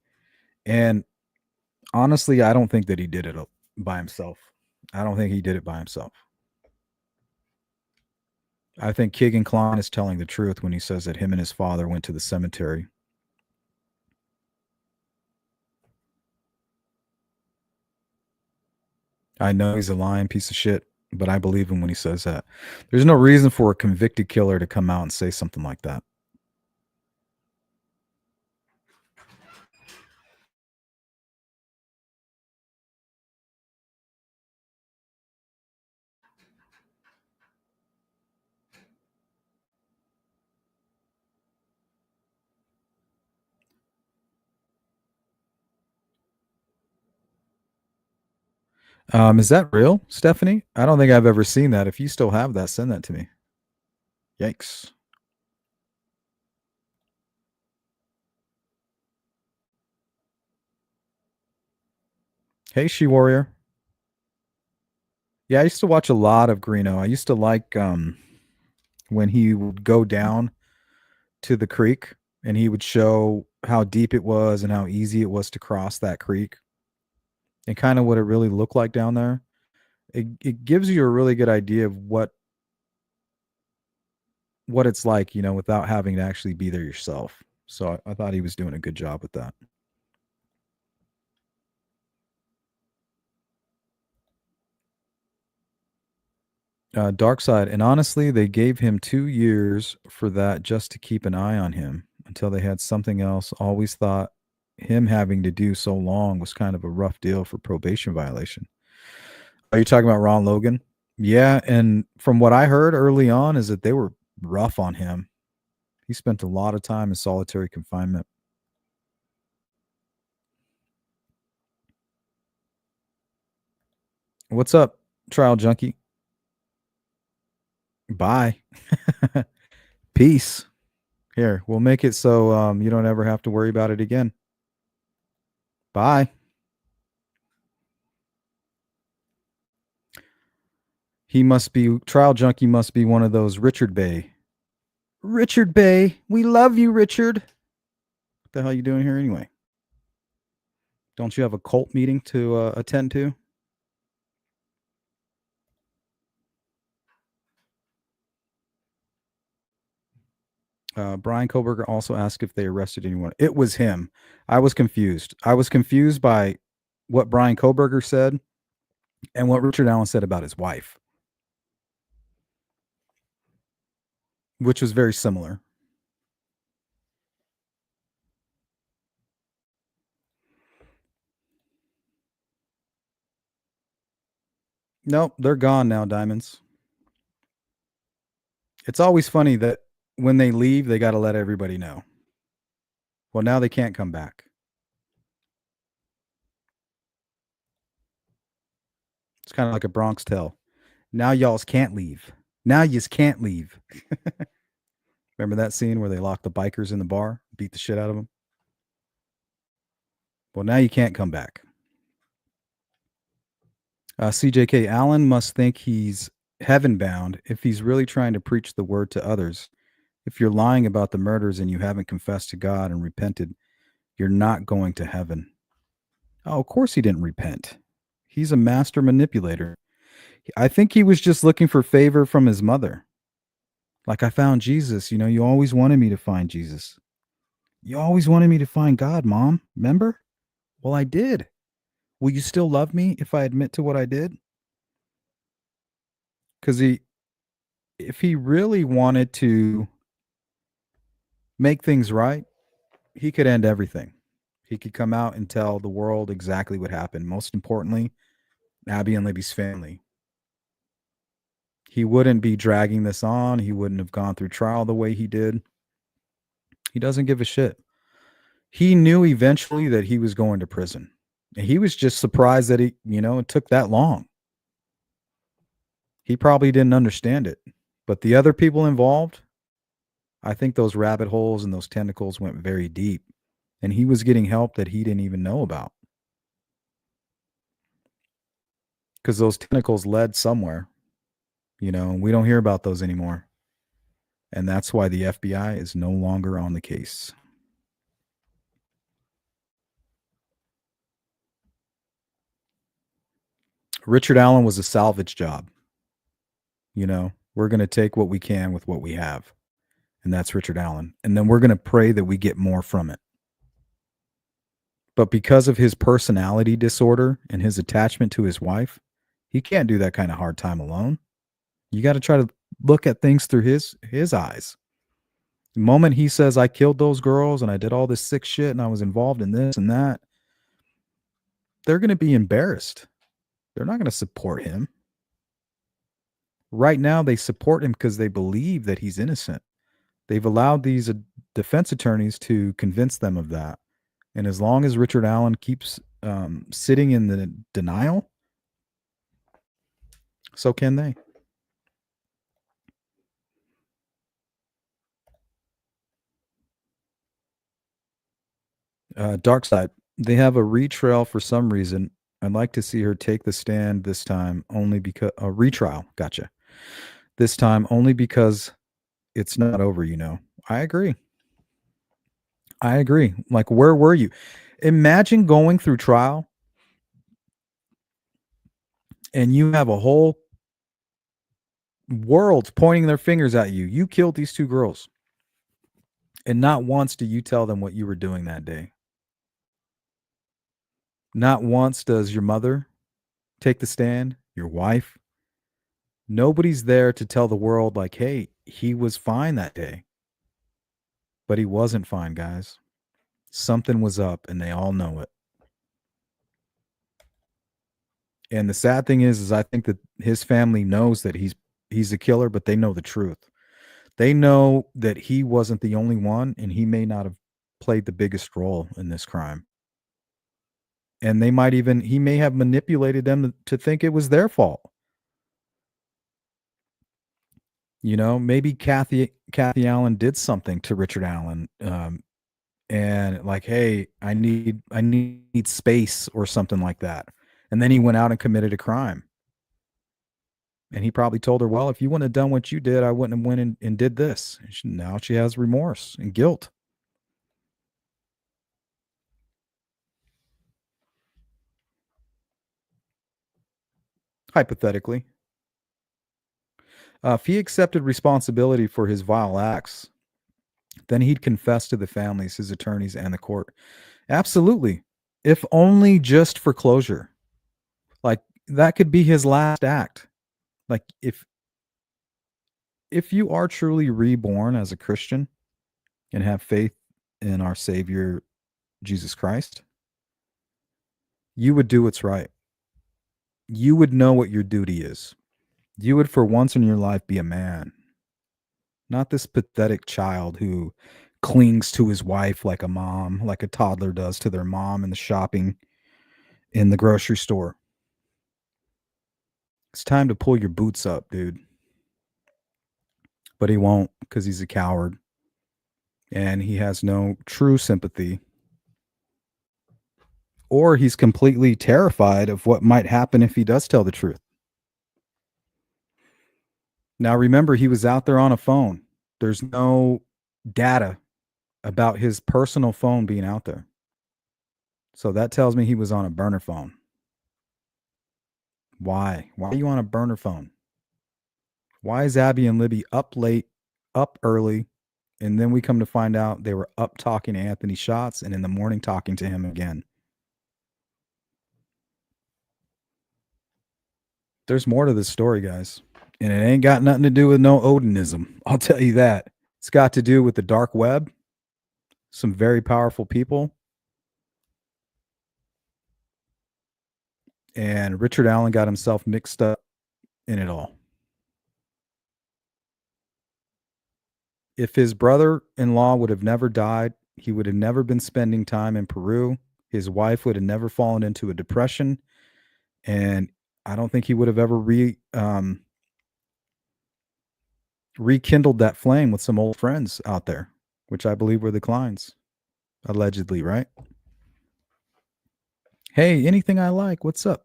A: And honestly, I don't think that he did it by himself. I don't think he did it by himself. I think Keegan Klein is telling the truth when he says that him and his father went to the cemetery. I know he's a lying piece of shit, but I believe him when he says that. There's no reason for a convicted killer to come out and say something like that. Is that real, Stephanie? I don't think I've ever seen that. If you still have that, send that to me. Yikes. Hey, She Warrior. Yeah, I used to watch a lot of Greeno. I used to like when he would go down to the creek and he would show how deep it was and how easy it was to cross that creek and kind of what it really looked like down there. It gives you a really good idea of what it's like, without having to actually be there yourself. So I thought he was doing a good job with that. Dark Side, and honestly, they gave him 2 years for that just to keep an eye on him until they had something else. Always thought him having to do so long was kind of a rough deal for probation violation. Are you talking about Ron Logan? Yeah, and from what I heard early on is that they were rough on him. He spent a lot of time in solitary confinement. What's up, trial junkie? Bye. Peace. Here, we'll make it so you don't ever have to worry about it again. Bye. He must be trial junkie. Must be one of those Richard Bay. Richard Bay, we love you, Richard. What the hell are you doing here anyway? Don't you have a cult meeting to attend to? Brian Koberger also asked if they arrested anyone. It was him. I was confused. I was confused by what Brian Koberger said and what Richard Allen said about his wife, which was very similar. Nope, they're gone now, Diamonds. It's always funny that when they leave, they got to let everybody know. Well, now they can't come back. It's kind of like a Bronx tale. Now y'all's can't leave. Now yous can't leave. Remember that scene where they locked the bikers in the bar, beat the shit out of them? Well, now you can't come back. CJK Allen must think he's heaven bound if he's really trying to preach the word to others. If you're lying about the murders and you haven't confessed to God and repented, You're not going to heaven. Oh, of course he didn't repent. He's a master manipulator. I think he was just looking for favor from his mother. Like, I found Jesus. You always wanted me to find Jesus. You always wanted me to find God, Mom. Remember? Well, I did. Will you still love me if I admit to what I did? Because if he really wanted to make things right, he could end everything. He could come out and tell the world exactly what happened. Most importantly, Abby and Libby's family. He wouldn't be dragging this on. He wouldn't have gone through trial the way he did. He doesn't give a shit. He knew eventually that he was going to prison. And he was just surprised that it took that long. He probably didn't understand it. But the other people involved, I think those rabbit holes and those tentacles went very deep. And he was getting help that he didn't even know about. Because those tentacles led somewhere. And we don't hear about those anymore. And that's why the FBI is no longer on the case. Richard Allen was a salvage job. We're going to take what we can with what we have. And that's Richard Allen. And then we're going to pray that we get more from it. But because of his personality disorder and his attachment to his wife, he can't do that kind of hard time alone. You got to try to look at things through his eyes. The moment he says, I killed those girls and I did all this sick shit and I was involved in this and that, they're going to be embarrassed. They're not going to support him. Right now, they support him because they believe that he's innocent. They've allowed these defense attorneys to convince them of that. And as long as Richard Allen keeps sitting in the denial, so can they. Dark Side. They have a retrial for some reason. I'd like to see her take the stand this time only because a retrial. Gotcha. This time only because it's not over, I agree. Like, where were you? Imagine going through trial and you have a whole world pointing their fingers at you. You killed these two girls. And not once do you tell them what you were doing that day. Not once does your mother take the stand, your wife. Nobody's there to tell the world, like, hey, he was fine that day. But he wasn't fine, guys. Something was up, and they all know it. And the sad thing is I think that his family knows that he's a killer, but they know the truth. They know that he wasn't the only one, and he may not have played the biggest role in this crime. And he may have manipulated them to think it was their fault. Maybe Kathy Allen did something to Richard Allen, and like, hey, I need space or something like that. And then he went out and committed a crime. And he probably told her, well, if you wouldn't have done what you did, I wouldn't have went and did this. Now she has remorse and guilt. Hypothetically. If he accepted responsibility for his vile acts, then he'd confess to the families, his attorneys, and the court. Absolutely. If only just for closure. Like, that could be his last act. Like, if you are truly reborn as a Christian and have faith in our Savior, Jesus Christ, you would do what's right. You would know what your duty is. You would, for once in your life, be a man. Not this pathetic child who clings to his wife like a mom, like a toddler does to their mom in the shopping in the grocery store. It's time to pull your boots up, dude. But he won't, because he's a coward. And he has no true sympathy. Or he's completely terrified of what might happen if he does tell the truth. Now, remember, he was out there on a phone. There's no data about his personal phone being out there. So that tells me he was on a burner phone. Why? Why are you on a burner phone? Why is Abby and Libby up late, up early, and then we come to find out they were up talking to Anthony Schatz and in the morning talking to him again? There's more to this story, guys. And it ain't got nothing to do with no Odinism. I'll tell you that. It's got to do with the dark web, some very powerful people, and Richard Allen got himself mixed up in it all. If his brother-in-law would have never died, he would have never been spending time in Peru. His wife would have never fallen into a depression, and I don't think he would have ever rekindled that flame with some old friends out there, which I believe were the Kleins, allegedly, right? Hey, anything I like. What's up?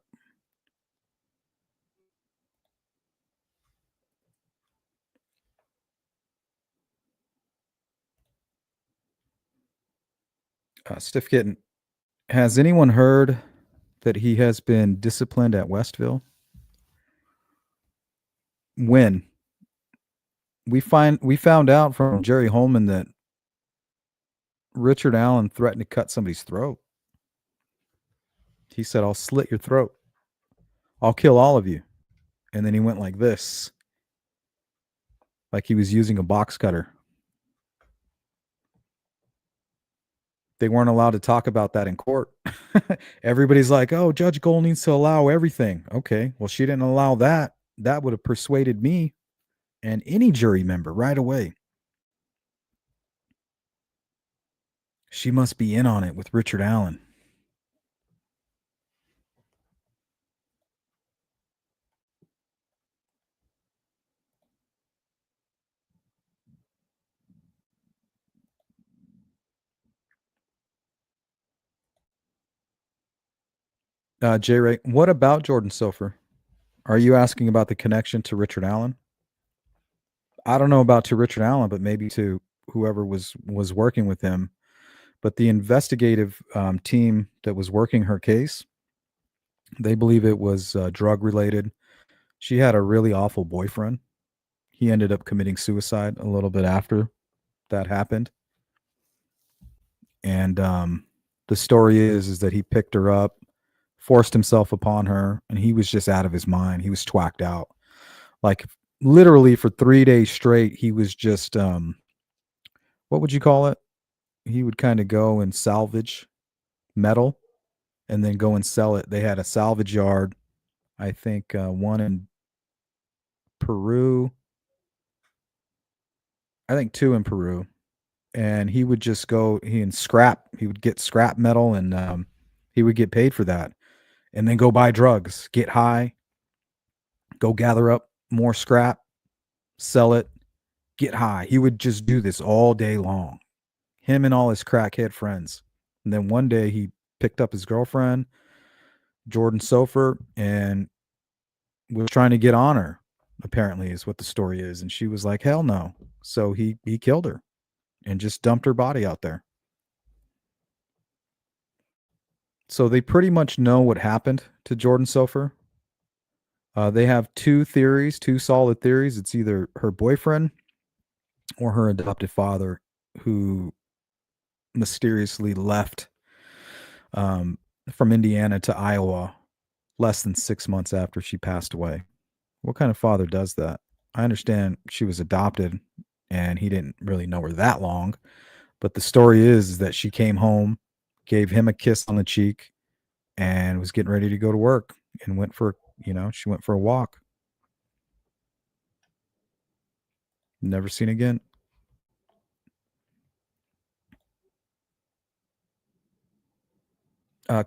A: Stiff Kitten, has anyone heard that he has been disciplined at Westville? When? We found out from Jerry Holman that Richard Allen threatened to cut somebody's throat. He said, "I'll slit your throat. I'll kill all of you." And then he went like this, like he was using a box cutter. They weren't allowed to talk about that in court. Everybody's like, "Oh, Judge Gold needs to allow everything." Okay, well, she didn't allow that. That would have persuaded me and any jury member right away. She must be in on it with Richard Allen. J. Ray, what about Jordan Sofer? Are you asking about the connection to Richard Allen? I don't know about to Richard Allen, but maybe to whoever was working with him. But the investigative team that was working her case, they believe it was drug related. She had a really awful boyfriend. He ended up committing suicide a little bit after that happened. And the story is that he picked her up, forced himself upon her, and he was just out of his mind. He was twacked out. Like literally for 3 days straight, he was just what would you call it? He would kind of go and salvage metal and then go and sell it. They had a salvage yard, I think one in Peru, I think two in Peru. And he would just go, he would get scrap metal and he would get paid for that and then go buy drugs, get high, go gather up more scrap, sell it, get high. He would just do this all day long, him and all his crackhead friends. And then one day he picked up his girlfriend, Jordan Sofer, and was trying to get on her, apparently, is what the story is. And she was like, hell no. So he killed her and just dumped her body out there. So they pretty much know what happened to Jordan Sofer. They have two solid theories. It's either her boyfriend or her adoptive father who mysteriously left from Indiana to Iowa less than 6 months after she passed away. What kind of father does that? I understand she was adopted and he didn't really know her that long, but the story is that she came home, gave him a kiss on the cheek, and was getting ready to go to work and she went for a walk. Never seen again.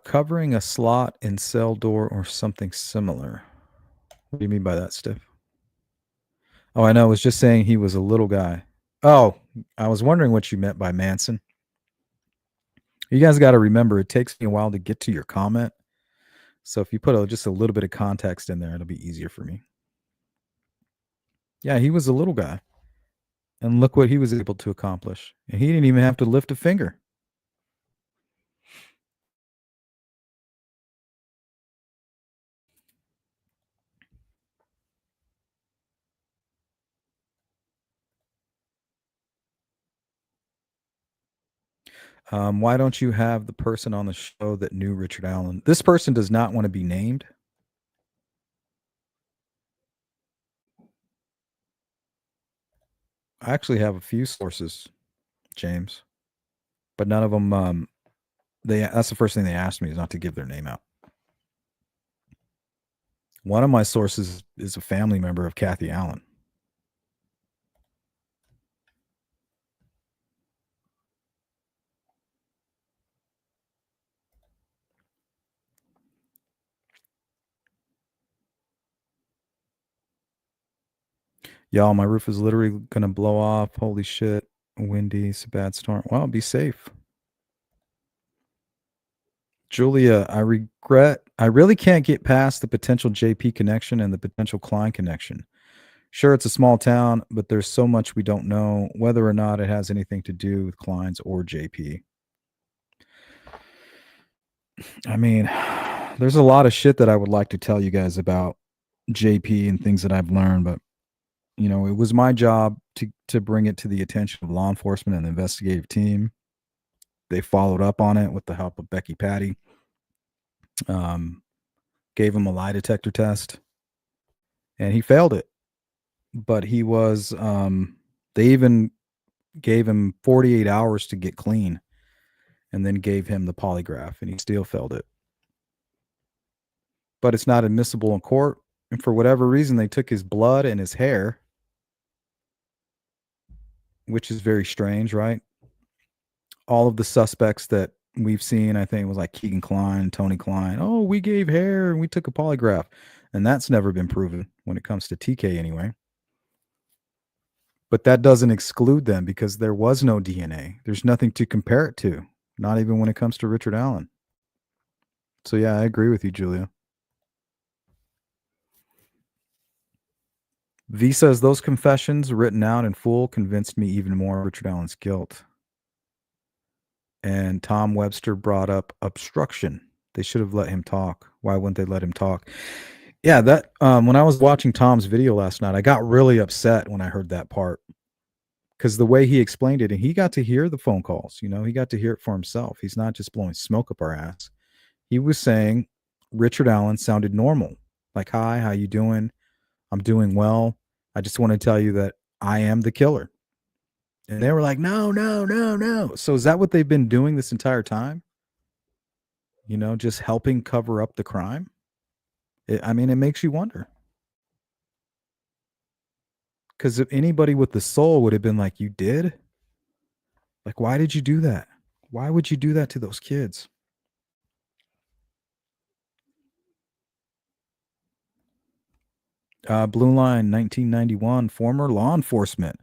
A: Covering a slot in cell door or something similar. What do you mean by that, Stiff? Oh, I know. I was just saying he was a little guy. Oh, I was wondering what you meant by Manson. You guys got to remember, it takes me a while to get to your comment. So if you put just a little bit of context in there, it'll be easier for me. Yeah, he was a little guy. And look what he was able to accomplish. And he didn't even have to lift a finger. Why don't you have the person on the show that knew Richard Allen? This person does not want to be named. I actually have a few sources, James, but none of them. That's the first thing they asked me is not to give their name out. One of my sources is a family member of Kathy Allen. Y'all, my roof is literally gonna blow off. Holy shit. Windy, it's a bad storm. Well, be safe. Julia, I really can't get past the potential JP connection and the potential Klein connection. Sure, it's a small town, but there's so much we don't know, whether or not it has anything to do with Klein's or JP. I mean, there's a lot of shit that I would like to tell you guys about JP and things that I've learned, but it was my job to bring it to the attention of law enforcement and the investigative team. They followed up on it with the help of Becky Patty. Gave him a lie detector test, and he failed it. But he was. They even gave him 48 hours to get clean, and then gave him the polygraph, and he still failed it. But it's not admissible in court, and for whatever reason, they took his blood and his hair, which is very strange, right? All of the suspects that we've seen, I think it was like Keegan Klein, Tony Klein. Oh, we gave hair and we took a polygraph. And that's never been proven when it comes to TK anyway. But that doesn't exclude them because there was no DNA. There's nothing to compare it to, not even when it comes to Richard Allen. So, yeah, I agree with you, Julia. V says those confessions written out in full convinced me even more of Richard Allen's guilt. And Tom Webster brought up obstruction. They should have let him talk. Why wouldn't they let him talk? Yeah, that when I was watching Tom's video last night, I got really upset when I heard that part because the way he explained it, and he got to hear the phone calls. He got to hear it for himself. He's not just blowing smoke up our ass. He was saying Richard Allen sounded normal, like, "Hi, how you doing? I'm doing well. I just want to tell you that I am the killer." And they were like, "No, no, no, no." So is that what they've been doing this entire time? Just helping cover up the crime? I mean, it makes you wonder. Because if anybody with the soul would have been like, "You did? Like, why did you do that? Why would you do that to those kids?" Blue Line 1991, former law enforcement.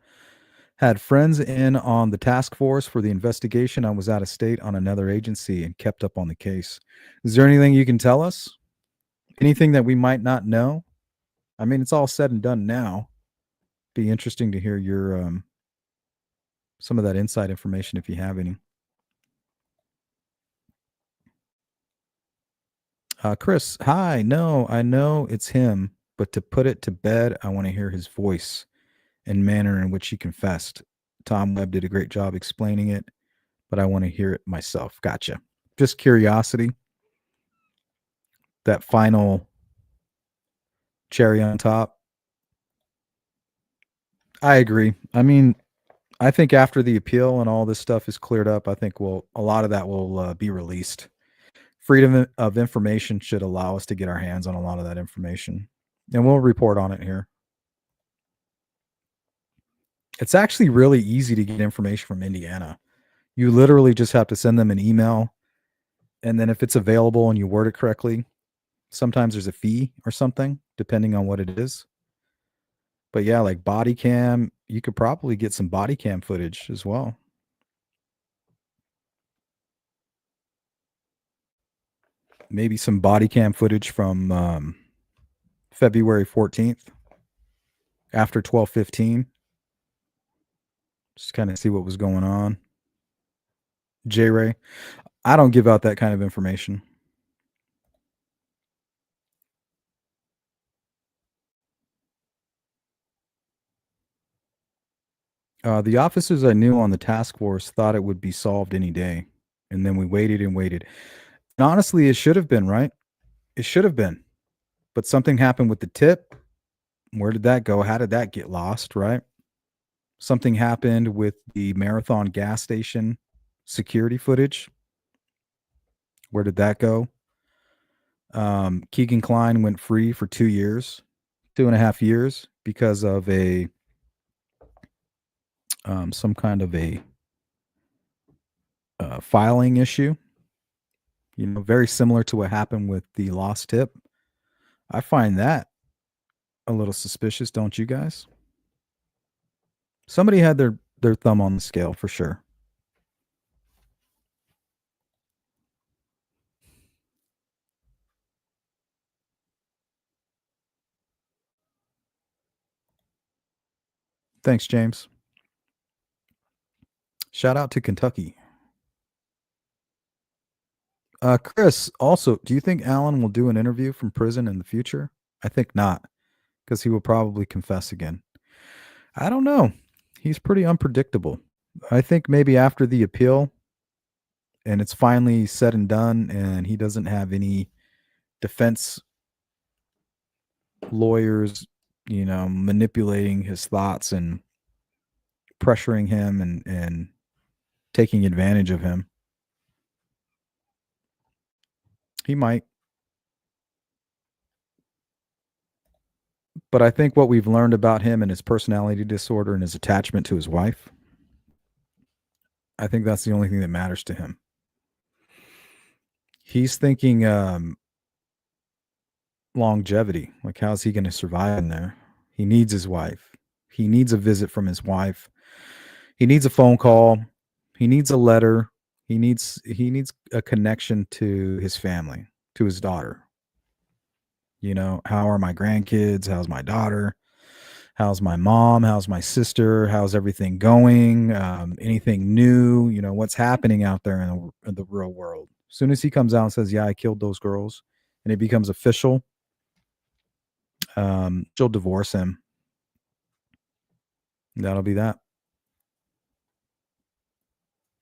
A: Had friends in on the task force for the investigation. I was out of state on another agency and kept up on the case. Is there anything you can tell us? Anything that we might not know? I mean, it's all said and done now. Be interesting to hear your some of that inside information if you have any. Chris, hi. No, I know it's him, but to put it to bed, I want to hear his voice and manner in which he confessed. Tom Webb did a great job explaining it, but I want to hear it myself. Gotcha. Just curiosity. That final cherry on top. I agree. I mean, I think after the appeal and all this stuff is cleared up, I think a lot of that will be released. Freedom of information should allow us to get our hands on a lot of that information, and we'll report on it here. It's actually really easy to get information from Indiana. You literally just have to send them an email, and then if it's available and you word it correctly, sometimes there's a fee or something depending on what it is. But yeah, like body cam, you could probably get some body cam footage as well. Maybe some body cam footage from February 14th after 12:15. Just kind of see what was going on. J Ray, I don't give out that kind of information. The officers I knew on the task force thought it would be solved any day. And then we waited and waited. And honestly, it should have been, right? It should have been. But something happened with the tip. Where did that go? How did that get lost, right? Something happened with the Marathon gas station security footage. Where did that go? Keegan Klein went free for 2 years, 2.5 years, because of a some kind of a filing issue. Very similar to what happened with the lost tip. I find that a little suspicious, don't you guys? Somebody had their thumb on the scale for sure. Thanks, James. Shout out to Kentucky. Chris, also, do you think Alan will do an interview from prison in the future? I think not, because he will probably confess again. I don't know. He's pretty unpredictable. I think maybe after the appeal and it's finally said and done and he doesn't have any defense lawyers, manipulating his thoughts and pressuring him and taking advantage of him. He might. But I think what we've learned about him and his personality disorder and his attachment to his wife, I think that's the only thing that matters to him. He's thinking longevity. Like, how's he going to survive in there? He needs his wife. He needs a visit from his wife. He needs a phone call. He needs a letter. He needs a connection to his family, to his daughter. How are my grandkids? How's my daughter? How's my mom? How's my sister? How's everything going? Anything new? What's happening out there in the real world? As soon as he comes out and says, "Yeah, I killed those girls," and it becomes official, she'll divorce him. That'll be that.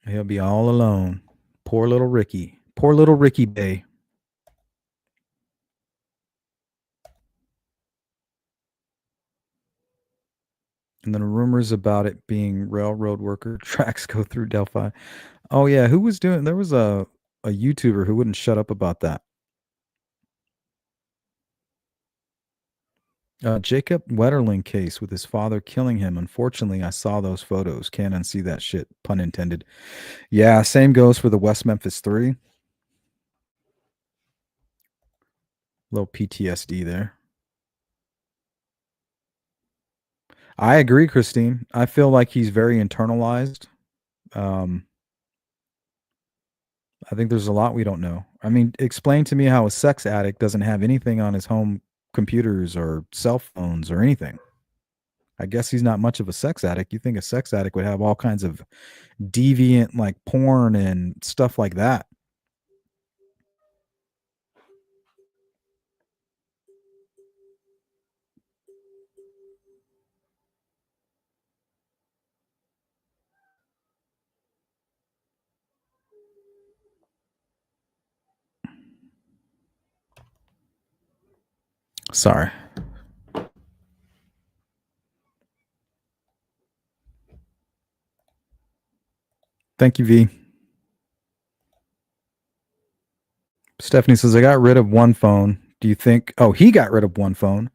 A: He'll be all alone. Poor little Ricky. Poor little Ricky Bay. And then rumors about it being railroad worker tracks go through Delphi. Oh yeah, who was doing? There was a YouTuber who wouldn't shut up about that. Jacob Wetterling case with his father killing him. Unfortunately, I saw those photos. Can't unsee that shit. Pun intended. Yeah, same goes for the West Memphis 3. Little PTSD there. I agree, Christine. I feel like he's very internalized. I think there's a lot we don't know. I mean, explain to me how a sex addict doesn't have anything on his home computers or cell phones or anything. I guess he's not much of a sex addict. You think a sex addict would have all kinds of deviant like porn and stuff like that. Sorry. Thank you, V. Stephanie says, I got rid of one phone. Do you think, oh, he got rid of one phone.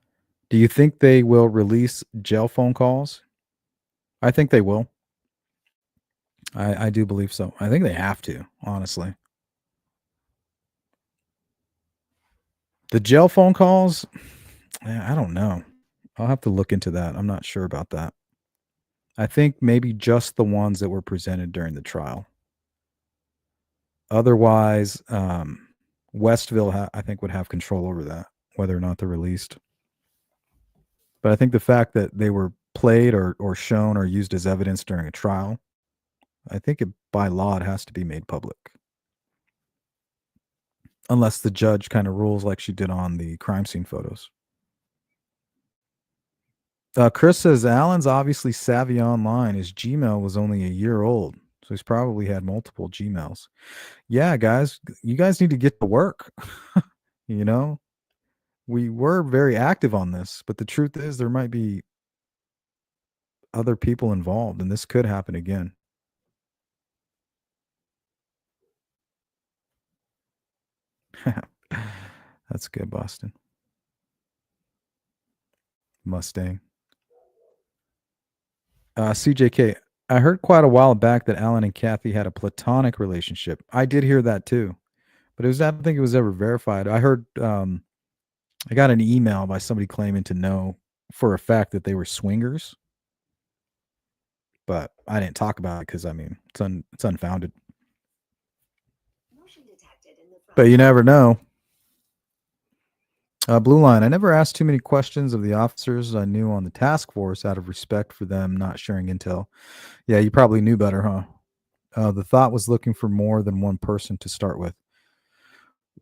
A: Do you think they will release jail phone calls? I think they will. I do believe so. I think they have to, honestly. The jail phone calls, I don't know. I'll have to look into that. I'm not sure about that. I think maybe just the ones that were presented during the trial. Otherwise, Westville, I think, would have control over that, whether or not they're released. But I think the fact that they were played or shown or used as evidence during a trial, I think by law it has to be made public. Unless the judge kind of rules like she did on the crime scene photos. Chris says Alan's obviously savvy online. His Gmail was only a year old, so he's probably had multiple Gmails. Yeah, guys, you guys need to get to work. you know, we were very active on this, but the truth is there might be other people involved, and this could happen again. That's good, Boston. Mustang. CJK, I heard quite a while back that Alan and Kathy had a platonic relationship. I did hear that too, but I don't think it was ever verified. I heard, I got an email by somebody claiming to know for a fact that they were swingers, but I didn't talk about it because I mean it's unfounded. But you never know. Blue Line. I never asked too many questions of the officers I knew on the task force out of respect for them not sharing intel. Yeah, you probably knew better, huh? The thought was looking for more than one person to start with.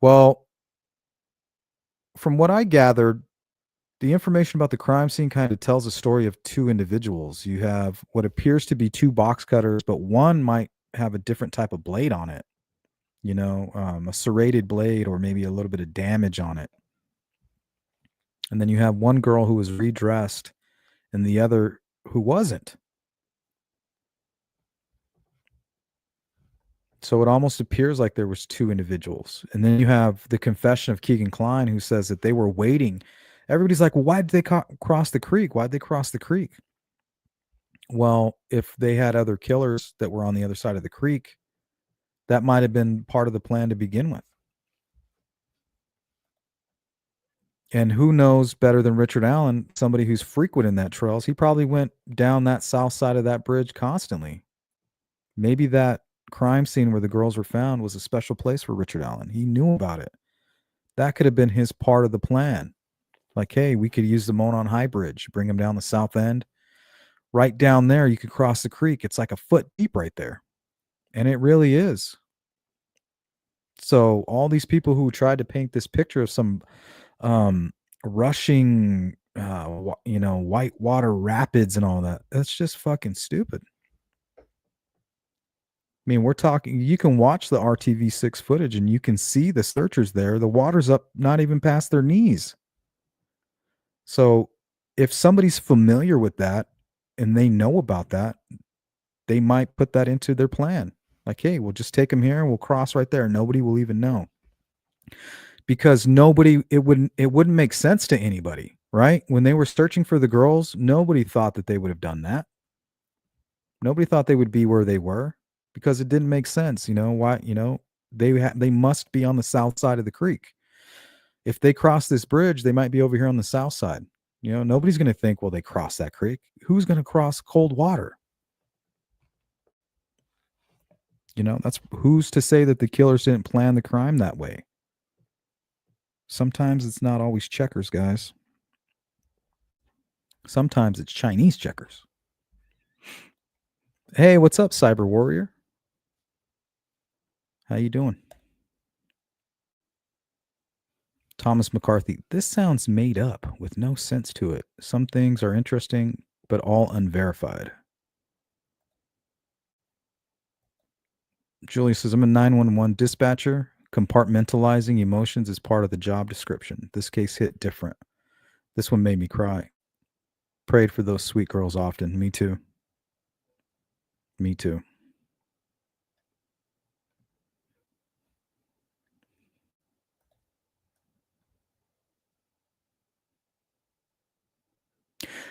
A: Well, from what I gathered, the information about the crime scene kind of tells a story of two individuals. You have what appears to be two box cutters, but one might have a different type of blade on it, a serrated blade or maybe a little bit of damage on it. And then you have one girl who was redressed and the other who wasn't. So it almost appears like there was two individuals. And then you have the confession of Keegan Klein, who says that they were waiting. Everybody's like, well, why did they cross the creek? Why did they cross the creek? Well, if they had other killers that were on the other side of the creek, that might have been part of the plan to begin with. And who knows better than Richard Allen, somebody who's frequent in that trails? He probably went down that south side of that bridge constantly. Maybe that crime scene where the girls were found was a special place for Richard Allen. He knew about it. That could have been his part of the plan. Like, hey, we could use the Monon High Bridge, bring them down the south end. Right down there, you could cross the creek. It's like a foot deep right there. And it really is. So all these people who tried to paint this picture of some rushing, white water rapids and all that, that's just fucking stupid. I mean, we're talking, you can watch the RTV6 footage and you can see the searchers there. The water's up not even past their knees. So if somebody's familiar with that and they know about that, they might put that into their plan. Like, hey, we'll just take them here and we'll cross right there. Nobody will even know. Because it wouldn't make sense to anybody, right? When they were searching for the girls, nobody thought that they would have done that. Nobody thought they would be where they were because it didn't make sense. Why? They must be on the south side of the creek. If they cross this bridge, they might be over here on the south side. Nobody's going to think, well, they crossed that creek. Who's going to cross cold water? That's who's to say that the killers didn't plan the crime that way. Sometimes it's not always checkers, guys. Sometimes it's Chinese checkers. Hey, what's up, Cyber Warrior? How you doing? Thomas McCarthy. This sounds made up with no sense to it. Some things are interesting, but all unverified. Julie says, I'm a 911 dispatcher. Compartmentalizing emotions is part of the job description. This case hit different. This one made me cry. Prayed for those sweet girls often. Me too. Me too.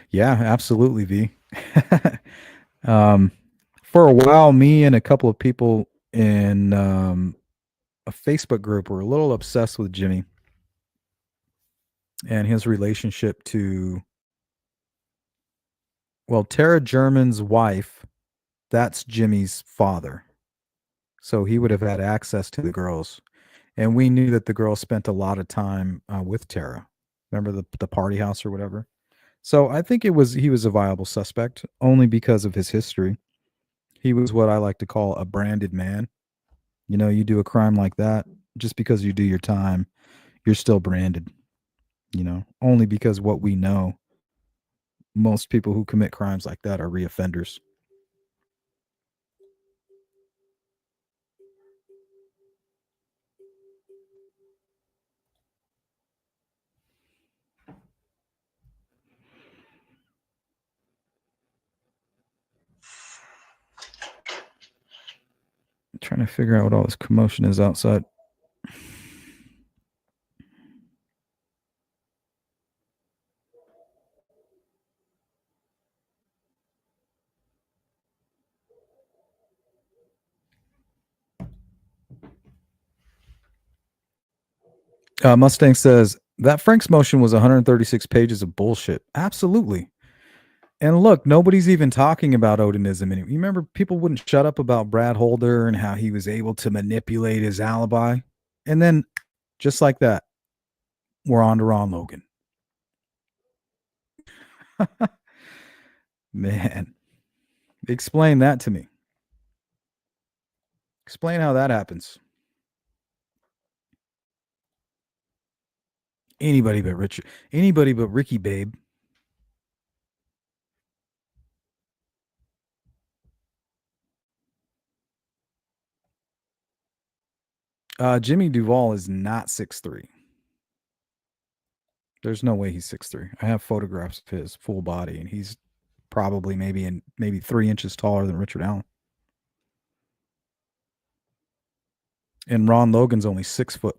A: Yeah, absolutely, V. For a while, me and a couple of people in a Facebook group were a little obsessed with Jimmy and his relationship to, well, Tara German's wife. That's Jimmy's father. So he would have had access to the girls. And we knew that the girls spent a lot of time with Tara. Remember the party house or whatever? So I think he was a viable suspect only because of his history. He was what I like to call a branded man. You do a crime like that, just because you do your time, you're still branded, only because what we know Most people who commit crimes like that are reoffenders. I'm trying to figure out what all this commotion is outside. Mustang says that Frank's motion was 136 pages of bullshit. Absolutely. And look, nobody's even talking about Odinism anymore. You remember people wouldn't shut up about Brad Holder and how he was able to manipulate his alibi. And then just like that, we're on to Ron Logan. Man, explain that to me. Explain how that happens. Anybody but Richard. Anybody but Ricky, babe. Jimmy Duvall is not 6'3". There's no way he's 6'3". I have photographs of his full body, and he's probably maybe 3 inches taller than Richard Allen. And Ron Logan's only 6 foot.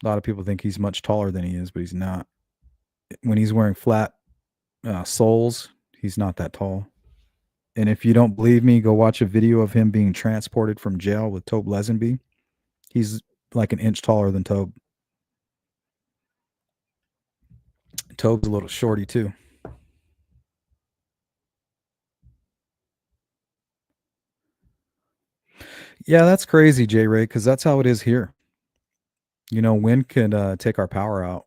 A: A lot of people think he's much taller than he is, but he's not. When he's wearing flat soles, he's not that tall. And if you don't believe me, go watch a video of him being transported from jail with Tobe Lesenby. He's like an inch taller than Tobe. Tobe's a little shorty too. Yeah, that's crazy, J Ray, because that's how it is here. You know, wind can take our power out,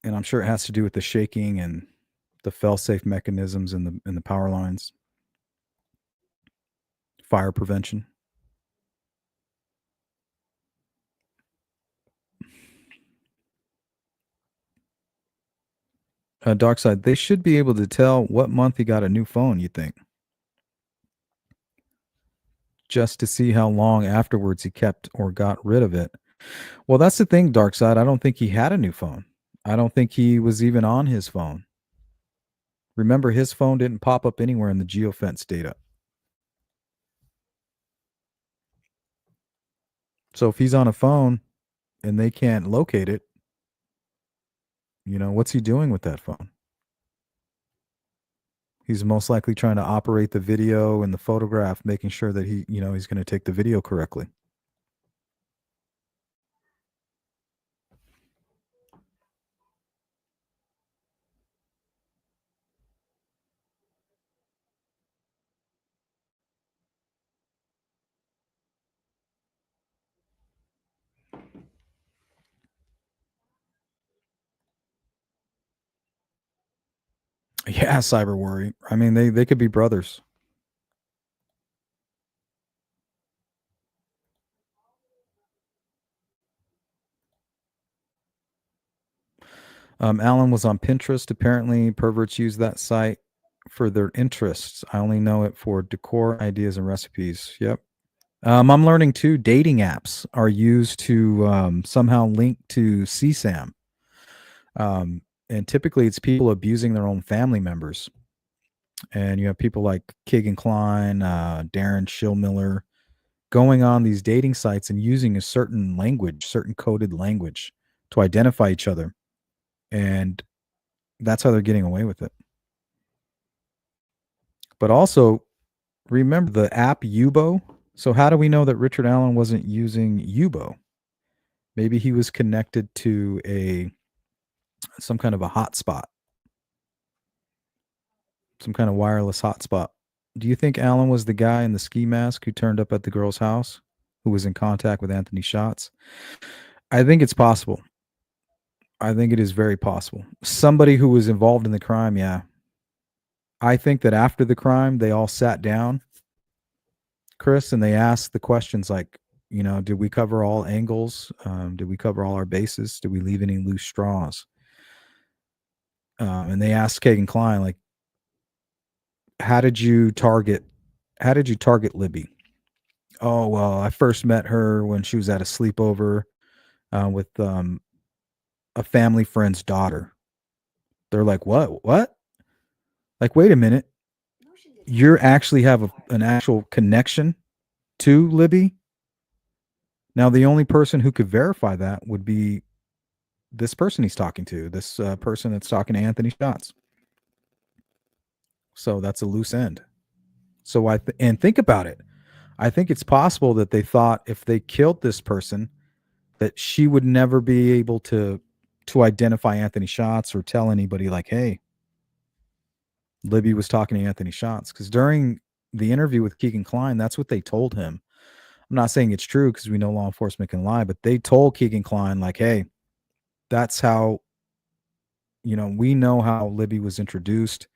A: and I'm sure it has to do with the shaking and the fail-safe mechanisms in the power lines, fire prevention. Dark side, they should be able to tell what month he got a new phone. You think? Just to see how long afterwards he kept or got rid of it. Well, that's the thing, Dark side. I don't think he had a new phone. I don't think he was even on his phone. Remember, his phone didn't pop up anywhere in the geofence data. So if he's on a phone and they can't locate it, you know, what's he doing with that phone? He's most likely trying to operate the video and the photograph, making sure that he's going to take the video correctly. Yeah, cyber worry. I mean, they could be brothers. Alan was on Pinterest. Apparently, perverts use that site for their interests. I only know it for decor, ideas, and recipes. Yep. I'm learning too. Dating apps are used to somehow link to CSAM, and typically it's people abusing their own family members. And you have people like Keegan Klein, Darren Schillmiller, going on these dating sites and using a certain language, certain coded language, to identify each other, and that's how they're getting away with it. But also, remember the app Yubo? So how do we know that Richard Allen wasn't using Yubo? Maybe he was connected to some kind of a hotspot, some kind of wireless hotspot. Do you think Allen was the guy in the ski mask who turned up at the girl's house, who was in contact with Anthony Schatz? I think it's possible. I think it is very possible. Somebody who was involved in the crime, yeah. I think that after the crime, they all sat down, Chris, and they asked the questions like, did we cover all angles? Did we cover all our bases? Did we leave any loose straws? And they asked Keegan Klein, like, how did you target Libby? Oh, well, I first met her when she was at a sleepover with a family friend's daughter. They're like, what? Like, wait a minute. You actually have an actual connection to Libby? Now, the only person who could verify that would be this person he's talking to, this person that's talking to Anthony Shots. So that's a loose end. So and think about it. I think it's possible that they thought if they killed this person, that she would never be able to identify Anthony Shots or tell anybody like, hey, Libby was talking to Anthony Shots. Because during the interview with Keegan Klein, that's what they told him. I'm not saying it's true because we know law enforcement can lie, but they told Keegan Klein, like, hey, that's how, we know how Libby was introduced.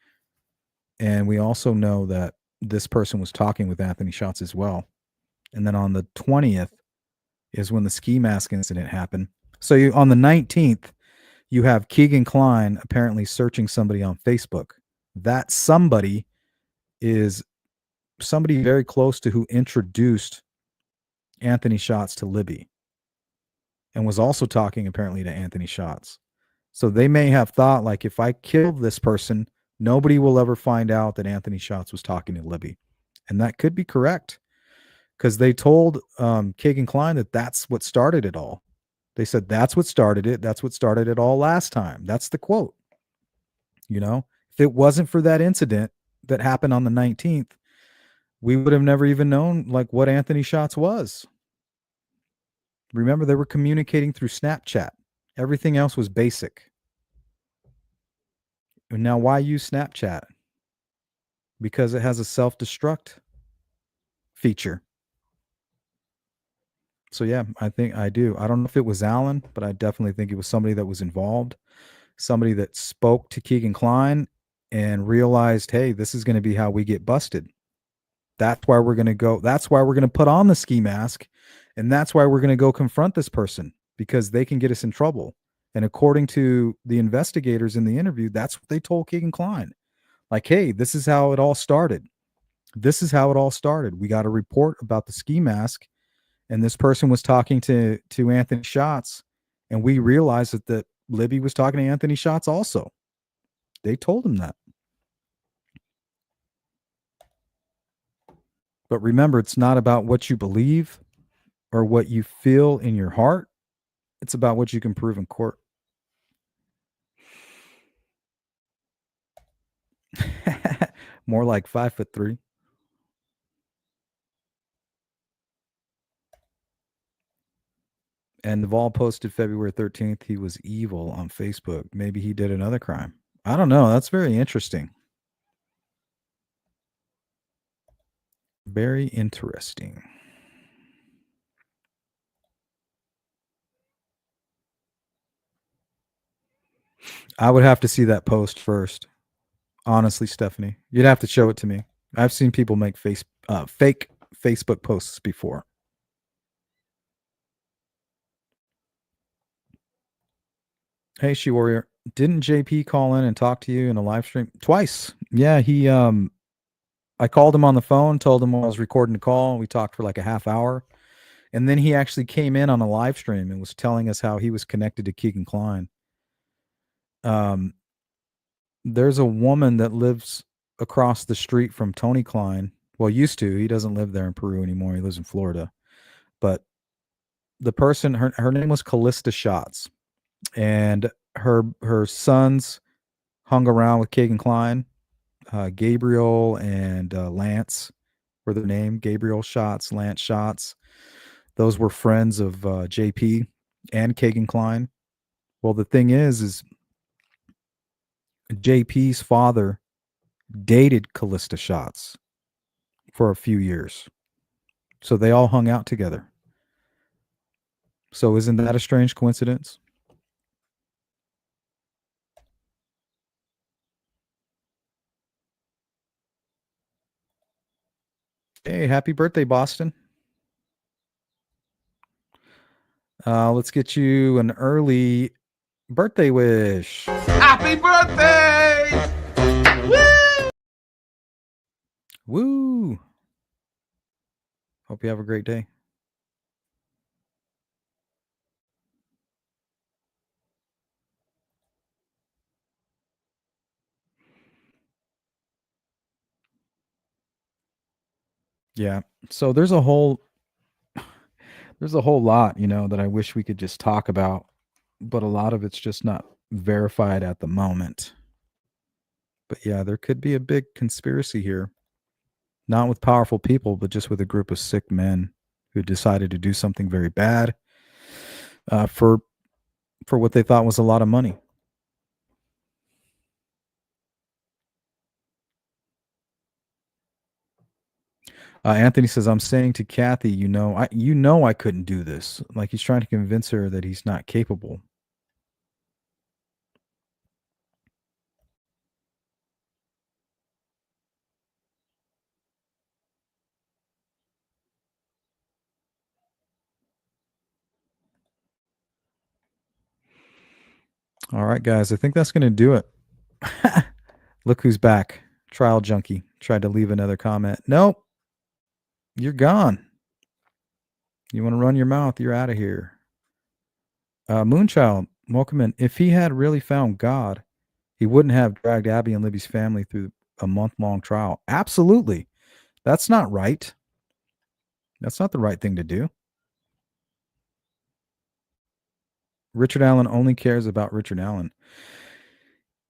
A: And we also know that this person was talking with Anthony Shots as well. And then on the 20th is when the ski mask incident happened. So on the 19th, you have Keegan Klein apparently searching somebody on Facebook. That somebody is somebody very close to who introduced Anthony Shots to Libby and was also talking apparently to Anthony Shots. So they may have thought, like, if I kill this person, nobody will ever find out that Anthony Shots was talking to Libby. And that could be correct because they told Keegan Klein that that's what started it all. They said that's what started it. That's what started it all last time. That's the quote. If it wasn't for that incident that happened on the 19th, we would have never even known like what Anthony Shots was. Remember, they were communicating through Snapchat. Everything else was basic. And now, why use Snapchat? Because it has a self-destruct feature. So yeah, I think I do. I don't know if it was Alan, but I definitely think it was somebody that was involved, somebody that spoke to Keegan Klein and realized, hey, this is going to be how we get busted. That's why we're going to go. That's why we're going to put on the ski mask. And that's why we're going to go confront this person because they can get us in trouble. And according to the investigators in the interview, that's what they told Keegan Klein. Like, hey, this is how it all started. This is how it all started. We got a report about the ski mask, and this person was talking to Anthony Shots, and we realized that Libby was talking to Anthony Shots also. They told him that. But remember, it's not about what you believe or what you feel in your heart. It's about what you can prove in court. More like 5'3". And Naval posted February 13th. He was evil on Facebook. Maybe he did another crime. I don't know. That's very interesting. Very interesting. I would have to see that post first. Honestly, Stephanie, you'd have to show it to me. I've seen people make fake Facebook posts before. Hey, She Warrior, didn't JP call in and talk to you in a live stream twice? Yeah, I called him on the phone, told him I was recording the call. We talked for like a half hour. And then he actually came in on a live stream and was telling us how he was connected to Keegan Klein. There's a woman that lives across the street from Tony Klein. Well, used to. He doesn't live there in Peru anymore. He lives in Florida. But the person, her name was Callista Shots. And her sons hung around with Keegan Klein. Gabriel and Lance were their name. Gabriel Shots, Lance Shots. Those were friends of JP and Keegan Klein. Well, the thing is JP's father dated Callista Shots for a few years. So they all hung out together. So isn't that a strange coincidence? Hey, happy birthday, Boston. Let's get you an early birthday wish.
B: Happy birthday!
A: Woo! Hope you have a great day. Yeah. So there's a whole lot, that I wish we could just talk about, but a lot of it's just not verified at the moment. But yeah, there could be a big conspiracy here. Not with powerful people, but just with a group of sick men who decided to do something very bad for what they thought was a lot of money. Anthony says, "I'm saying to Kathy, I couldn't do this." Like he's trying to convince her that he's not capable. All right, guys, I think that's going to do it. Look who's back. Trial junkie tried to leave another comment. Nope. You're gone. You want to run your mouth? You're out of here. Moonchild, welcome in. If he had really found God, he wouldn't have dragged Abby and Libby's family through a month-long trial. Absolutely. That's not right. That's not the right thing to do. Richard Allen only cares about Richard Allen.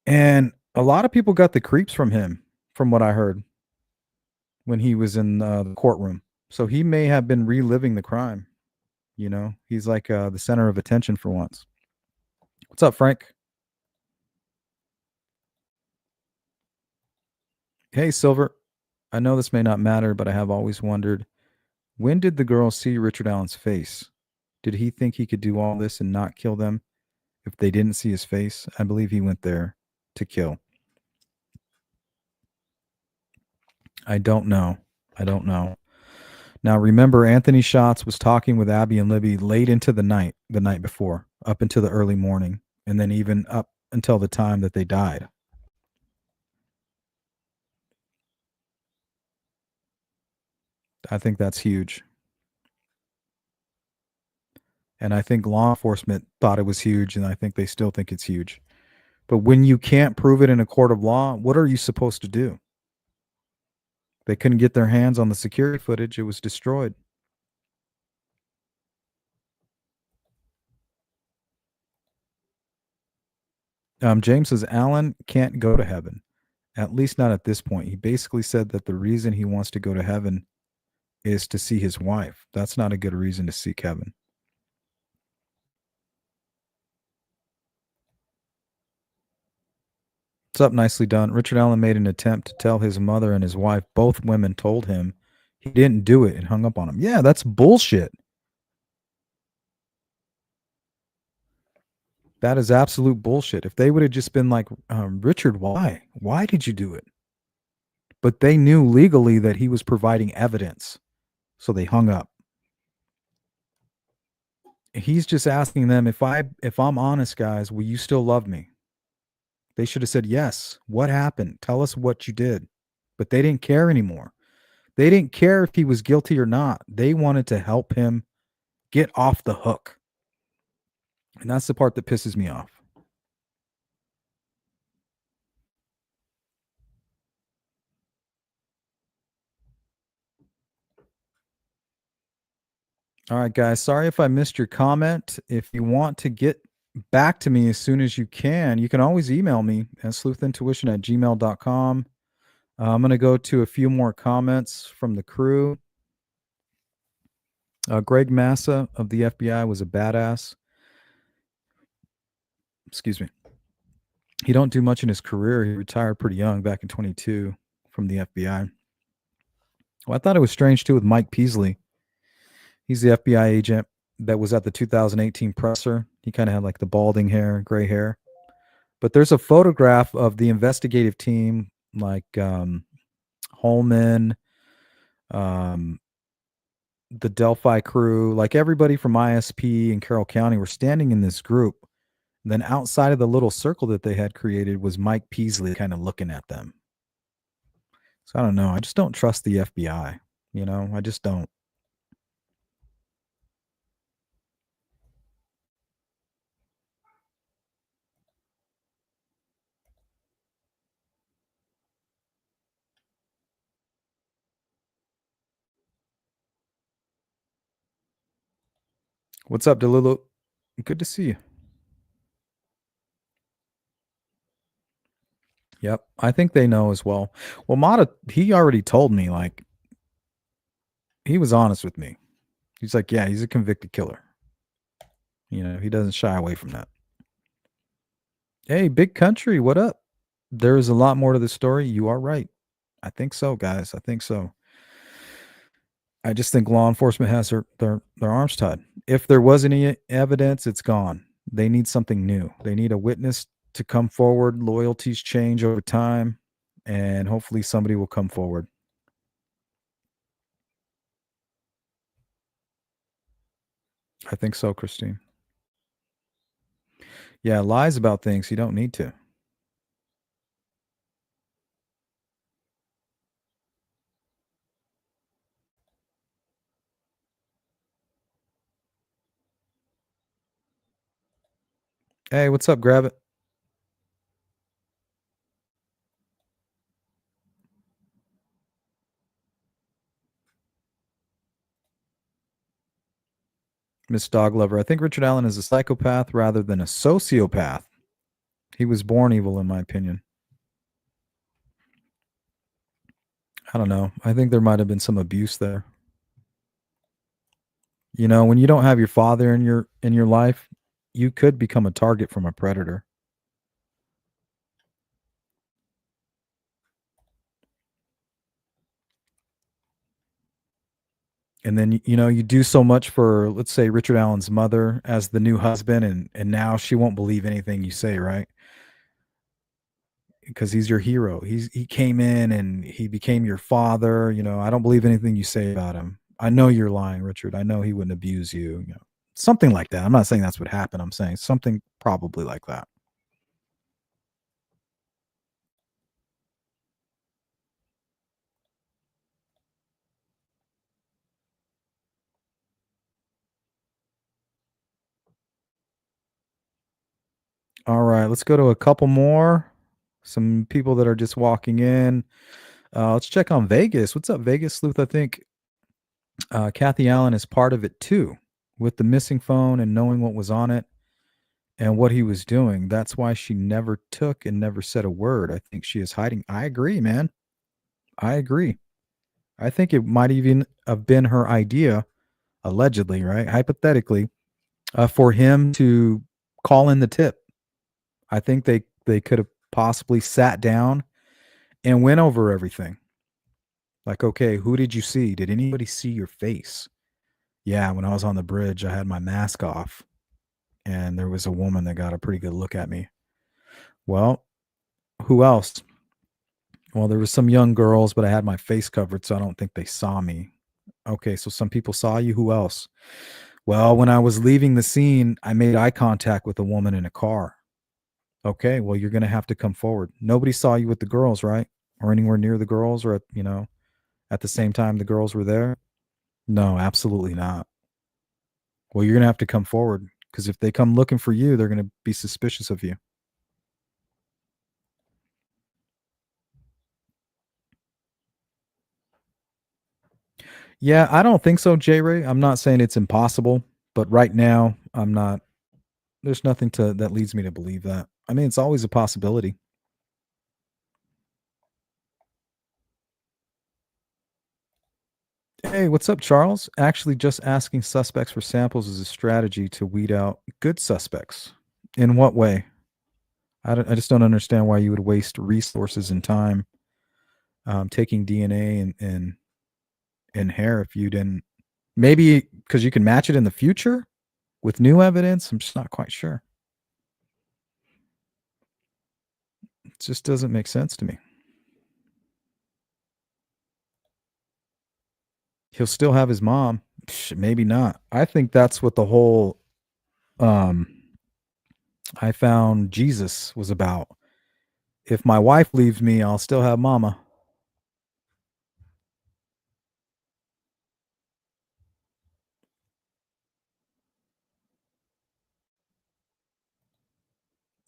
A: And a lot of people got the creeps from him, from what I heard, when he was in the courtroom. So he may have been reliving the crime. He's like the center of attention for once. What's up, Frank? Hey, Silver. I know this may not matter, but I have always wondered, when did the girl see Richard Allen's face? Did he think he could do all this and not kill them if they didn't see his face? I believe he went there to kill. I don't know. Now, remember, Anthony Schatz was talking with Abby and Libby late into the night before, up into the early morning, and then even up until the time that they died. I think that's huge. And I think law enforcement thought it was huge, and I think they still think it's huge. But when you can't prove it in a court of law, what are you supposed to do? They couldn't get their hands on the security footage. It was destroyed. James says Alan can't go to heaven, at least not at this point. He basically said that the reason he wants to go to heaven is to see his wife. That's not a good reason to seek heaven. What's up? Nicely done. Richard Allen made an attempt to tell his mother and his wife, both women told him he didn't do it and hung up on him. Yeah, that's bullshit. That is absolute bullshit. If they would have just been like, Richard, why? Why did you do it? But they knew legally that he was providing evidence. So they hung up. He's just asking them, if I'm honest, guys, will you still love me? They should have said yes. What happened? Tell us what you did. But they didn't care anymore. They didn't care if he was guilty or not. They wanted to help him get off the hook. And that's the part that pisses me off. All right, guys. Sorry if I missed your comment. If you want to get back to me as soon as you can always email me at sleuthintuition@gmail.com. I'm going to go to a few more comments from the crew. Greg Massa of the FBI was a badass. Excuse me. He don't do much in his career. He retired pretty young back in 22 from the FBI. Well, I thought it was strange too with Mike Peasley. He's the FBI agent that was at the 2018 presser. He kind of had like the balding hair, gray hair. But there's a photograph of the investigative team, like Holman, the Delphi crew, like everybody from ISP and Carroll County were standing in this group. Then outside of the little circle that they had created was Mike Peasley kind of looking at them. So I don't know. I just don't trust the FBI. I just don't. What's up, Delulu? Good to see you. Yep. I think they know as well. Well, Mata, he already told me, like, he was honest with me. He's like, yeah, he's a convicted killer. He doesn't shy away from that. Hey, big country, what up? There is a lot more to the story. You are right. I think so, guys. I think so. I just think law enforcement has their arms tied. If there was any evidence, it's gone. They need something new. They need a witness to come forward. Loyalties change over time, and hopefully somebody will come forward. I think so, Christine. Yeah, lies about things you don't need to. Hey, what's up? Grab it. Miss Doglover. I think Richard Allen is a psychopath rather than a sociopath. He was born evil, in my opinion. I don't know. I think there might have been some abuse there. When you don't have your father in your life, you could become a target from a predator. And then you do so much for, let's say, Richard Allen's mother as the new husband, and now she won't believe anything you say, right? Because he's your hero. He came in and he became your father. I don't believe anything you say about him. I know you're lying, Richard. I know he wouldn't abuse you. Something like that. I'm not saying that's what happened. I'm saying something probably like that. All right, let's go to a couple more. Some people that are just walking in. Let's check on Vegas. What's up, Vegas Sleuth? I think Kathy Allen is part of it too, with the missing phone and knowing what was on it and what he was doing. That's why she never took and never said a word. I think she is hiding. I agree, man. I agree. I think it might even have been her idea, allegedly, right? Hypothetically, for him to call in the tip. I think they could have possibly sat down and went over everything. Like, okay, who did you see? Did anybody see your face? Yeah, when I was on the bridge, I had my mask off and there was a woman that got a pretty good look at me. Well, who else? Well, there was some young girls, but I had my face covered, so I don't think they saw me. Okay, so some people saw you. Who else? Well, when I was leaving the scene, I made eye contact with a woman in a car. Okay, well, you're going to have to come forward. Nobody saw you with the girls, right? Or anywhere near the girls, or at the same time the girls were there? No, absolutely not. Well, you're going to have to come forward because if they come looking for you, they're going to be suspicious of you. Yeah, I don't think so, J Ray. I'm not saying it's impossible, but right now, I'm not. There's nothing that leads me to believe that. I mean, it's always a possibility. Hey, what's up, Charles? Actually, just asking suspects for samples is a strategy to weed out good suspects. In what way? I just don't understand why you would waste resources and time taking DNA and hair if you didn't. Maybe because you can match it in the future with new evidence. I'm just not quite sure. It just doesn't make sense to me. He'll still have his mom. Maybe not. I think that's what the whole um I found Jesus was about, if my wife leaves me, I'll still have mama.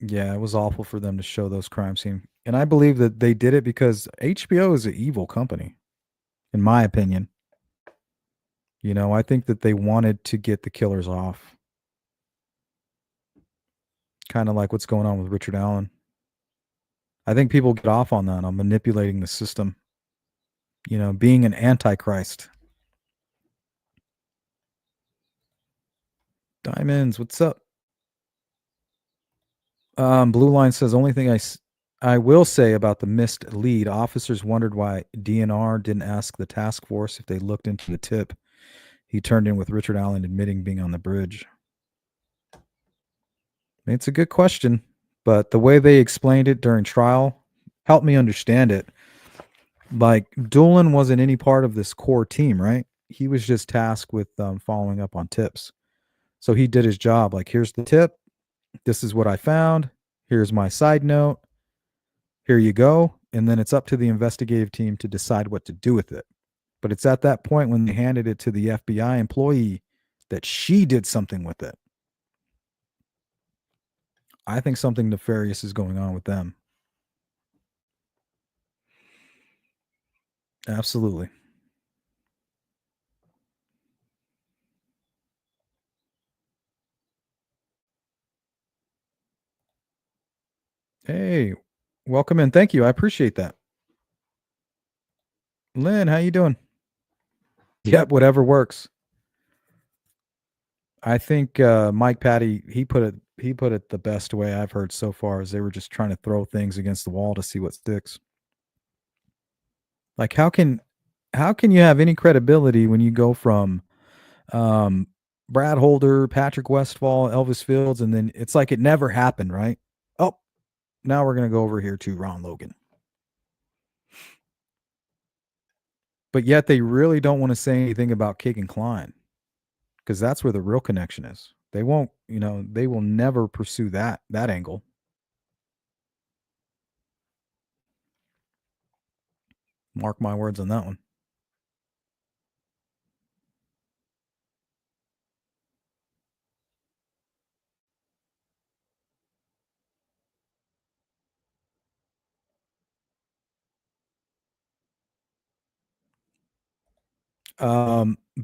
A: Yeah, it was awful for them to show those crime scenes. And I believe that they did it because HBO is an evil company, in my opinion. I think that they wanted to get the killers off. Kind of like what's going on with Richard Allen. I think people get off on that, on manipulating the system, being an antichrist. Diamonds, what's up? Blue Line says, only thing I will say about the missed lead, officers wondered why DNR didn't ask the task force if they looked into the tip he turned in with Richard Allen admitting being on the bridge. It's a good question, but the way they explained it during trial helped me understand it. Like, Doolin wasn't any part of this core team, right? He was just tasked with following up on tips. So he did his job. Like, here's the tip. This is what I found. Here's my side note. Here you go. And then it's up to the investigative team to decide what to do with it. But it's at that point when they handed it to the FBI employee that she did something with it. I think something nefarious is going on with them. Absolutely. Hey, welcome in. Thank you. I appreciate that. Lynn, how you doing? Yep, whatever works. I think Mike Patty he put it the best way I've heard so far, is they were just trying to throw things against the wall to see what sticks. Like, how can you have any credibility when you go from Brad Holder, Patrick Westfall, Elvis Fields, and then it's like it never happened, right? Oh, now we're gonna go over here to Ron Logan. But yet they really don't want to say anything about Keegan Klein, because that's where the real connection is. They won't, they will never pursue that angle. Mark my words on that one.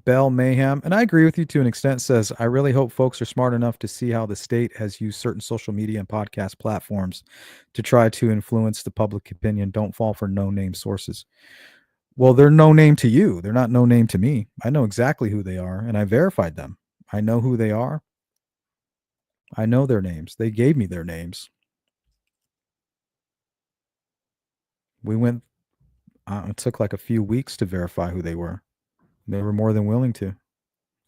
A: Bell Mayhem, and I agree with you to an extent, says, I really hope folks are smart enough to see how the state has used certain social media and podcast platforms to try to influence the public opinion. Don't fall for no-name sources. Well, they're no name to you. They're not no name to me. I know exactly who they are, and I verified them. I know who they are. I know their names. They gave me their names. We went, it took like a few weeks to verify who they were. They were more than willing to,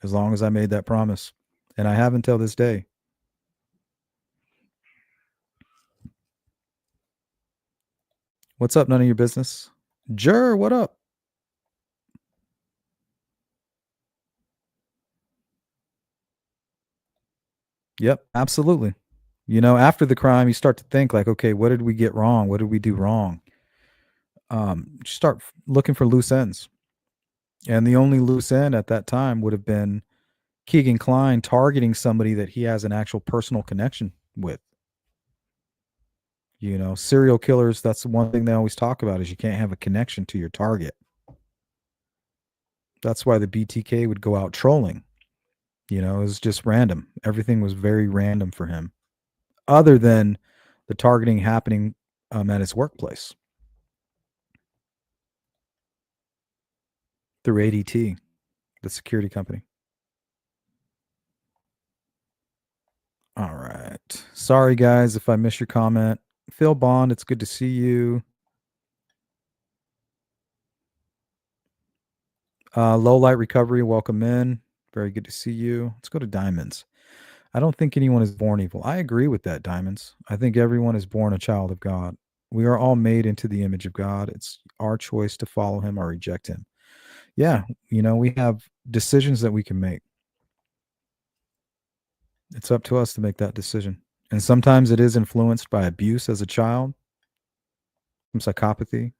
A: as long as I made that promise. And I have until this day. What's up? None of your business. Jur, what up? Yep, absolutely. After the crime, you start to think like, okay, what did we get wrong? What did we do wrong? Start looking for loose ends. And the only loose end at that time would have been Keegan Klein targeting somebody that he has an actual personal connection with. Serial killers, that's one thing they always talk about, is you can't have a connection to your target. That's why the BTK would go out trolling. It was just random. Everything was very random for him, other than the targeting happening at his workplace through ADT, the security company. All right. Sorry, guys, if I missed your comment. Phil Bond, it's good to see you. Low Light Recovery, welcome in. Very good to see you. Let's go to Diamonds. I don't think anyone is born evil. I agree with that, Diamonds. I think everyone is born a child of God. We are all made into the image of God. It's our choice to follow him or reject him. Yeah, we have decisions that we can make. It's up to us to make that decision. And sometimes it is influenced by abuse as a child, some psychopathy.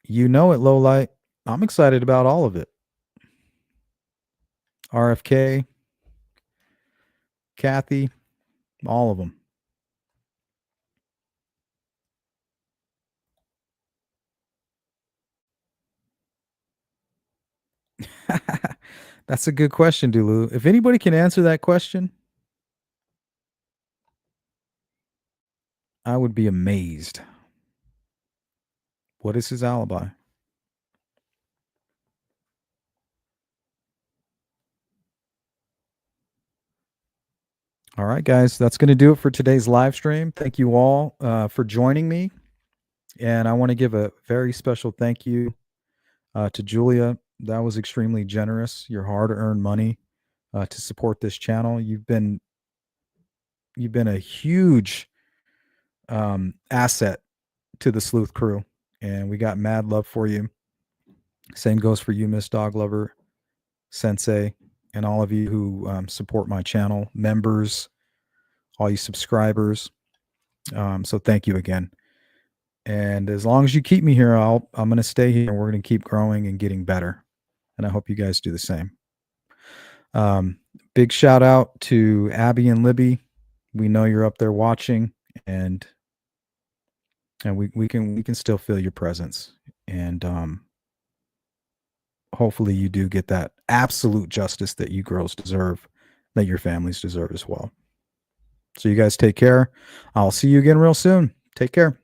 A: You know it, low light. I'm excited about all of it. RFK, Kathy, all of them. That's a good question, Dulu. If anybody can answer that question, I would be amazed. What is his alibi? All right, guys, that's going to do it for today's live stream. Thank you all for joining me. And I want to give a very special thank you to Julia. That was extremely generous. Your hard-earned money to support this channel. You've been a huge asset to the Sleuth crew, and we got mad love for you. Same goes for you, Miss Dog Lover, Sensei, and all of you who support my channel, members, all you subscribers. So thank you again. And as long as you keep me here, I'm going to stay here, and we're going to keep growing and getting better. And I hope you guys do the same. Big shout out to Abby and Libby. We know you're up there watching, and we can still feel your presence. And hopefully you do get that absolute justice that you girls deserve, that your families deserve as well. So you guys take care. I'll see you again real soon. Take care.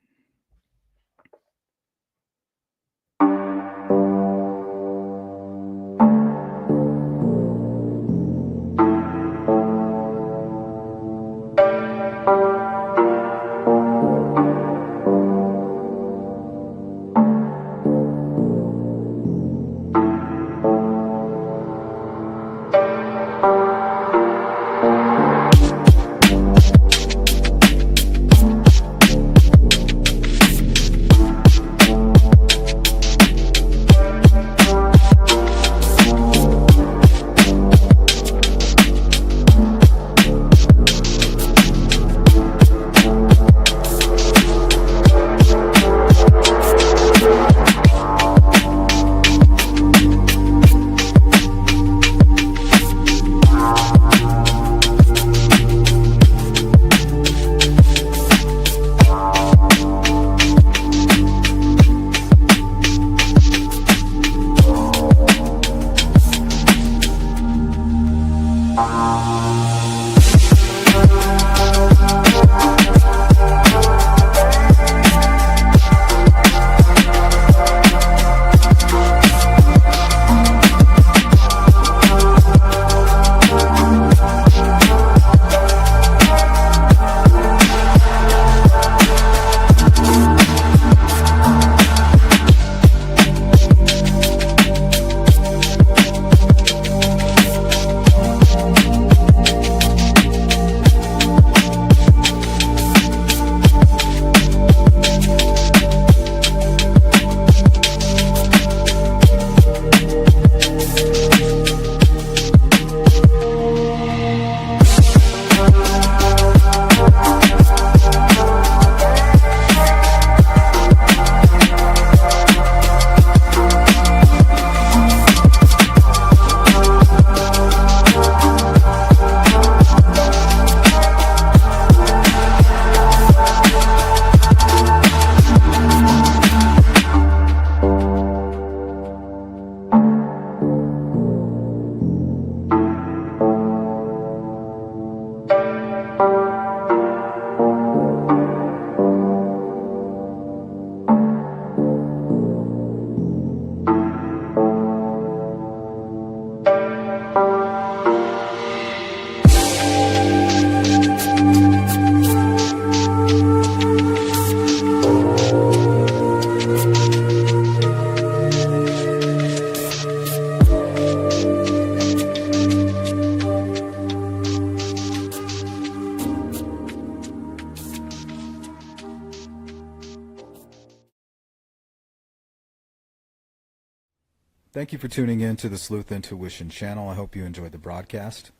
A: Thank you for tuning in to the Sleuth Intuition channel. I hope you enjoyed the broadcast.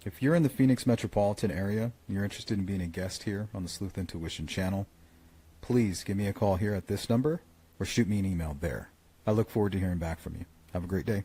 A: If you're in the Phoenix metropolitan area and you're interested in being a guest here on the Sleuth Intuition channel, please give me a call here at this number or shoot me an email there. I look forward to hearing back from you. Have a great day.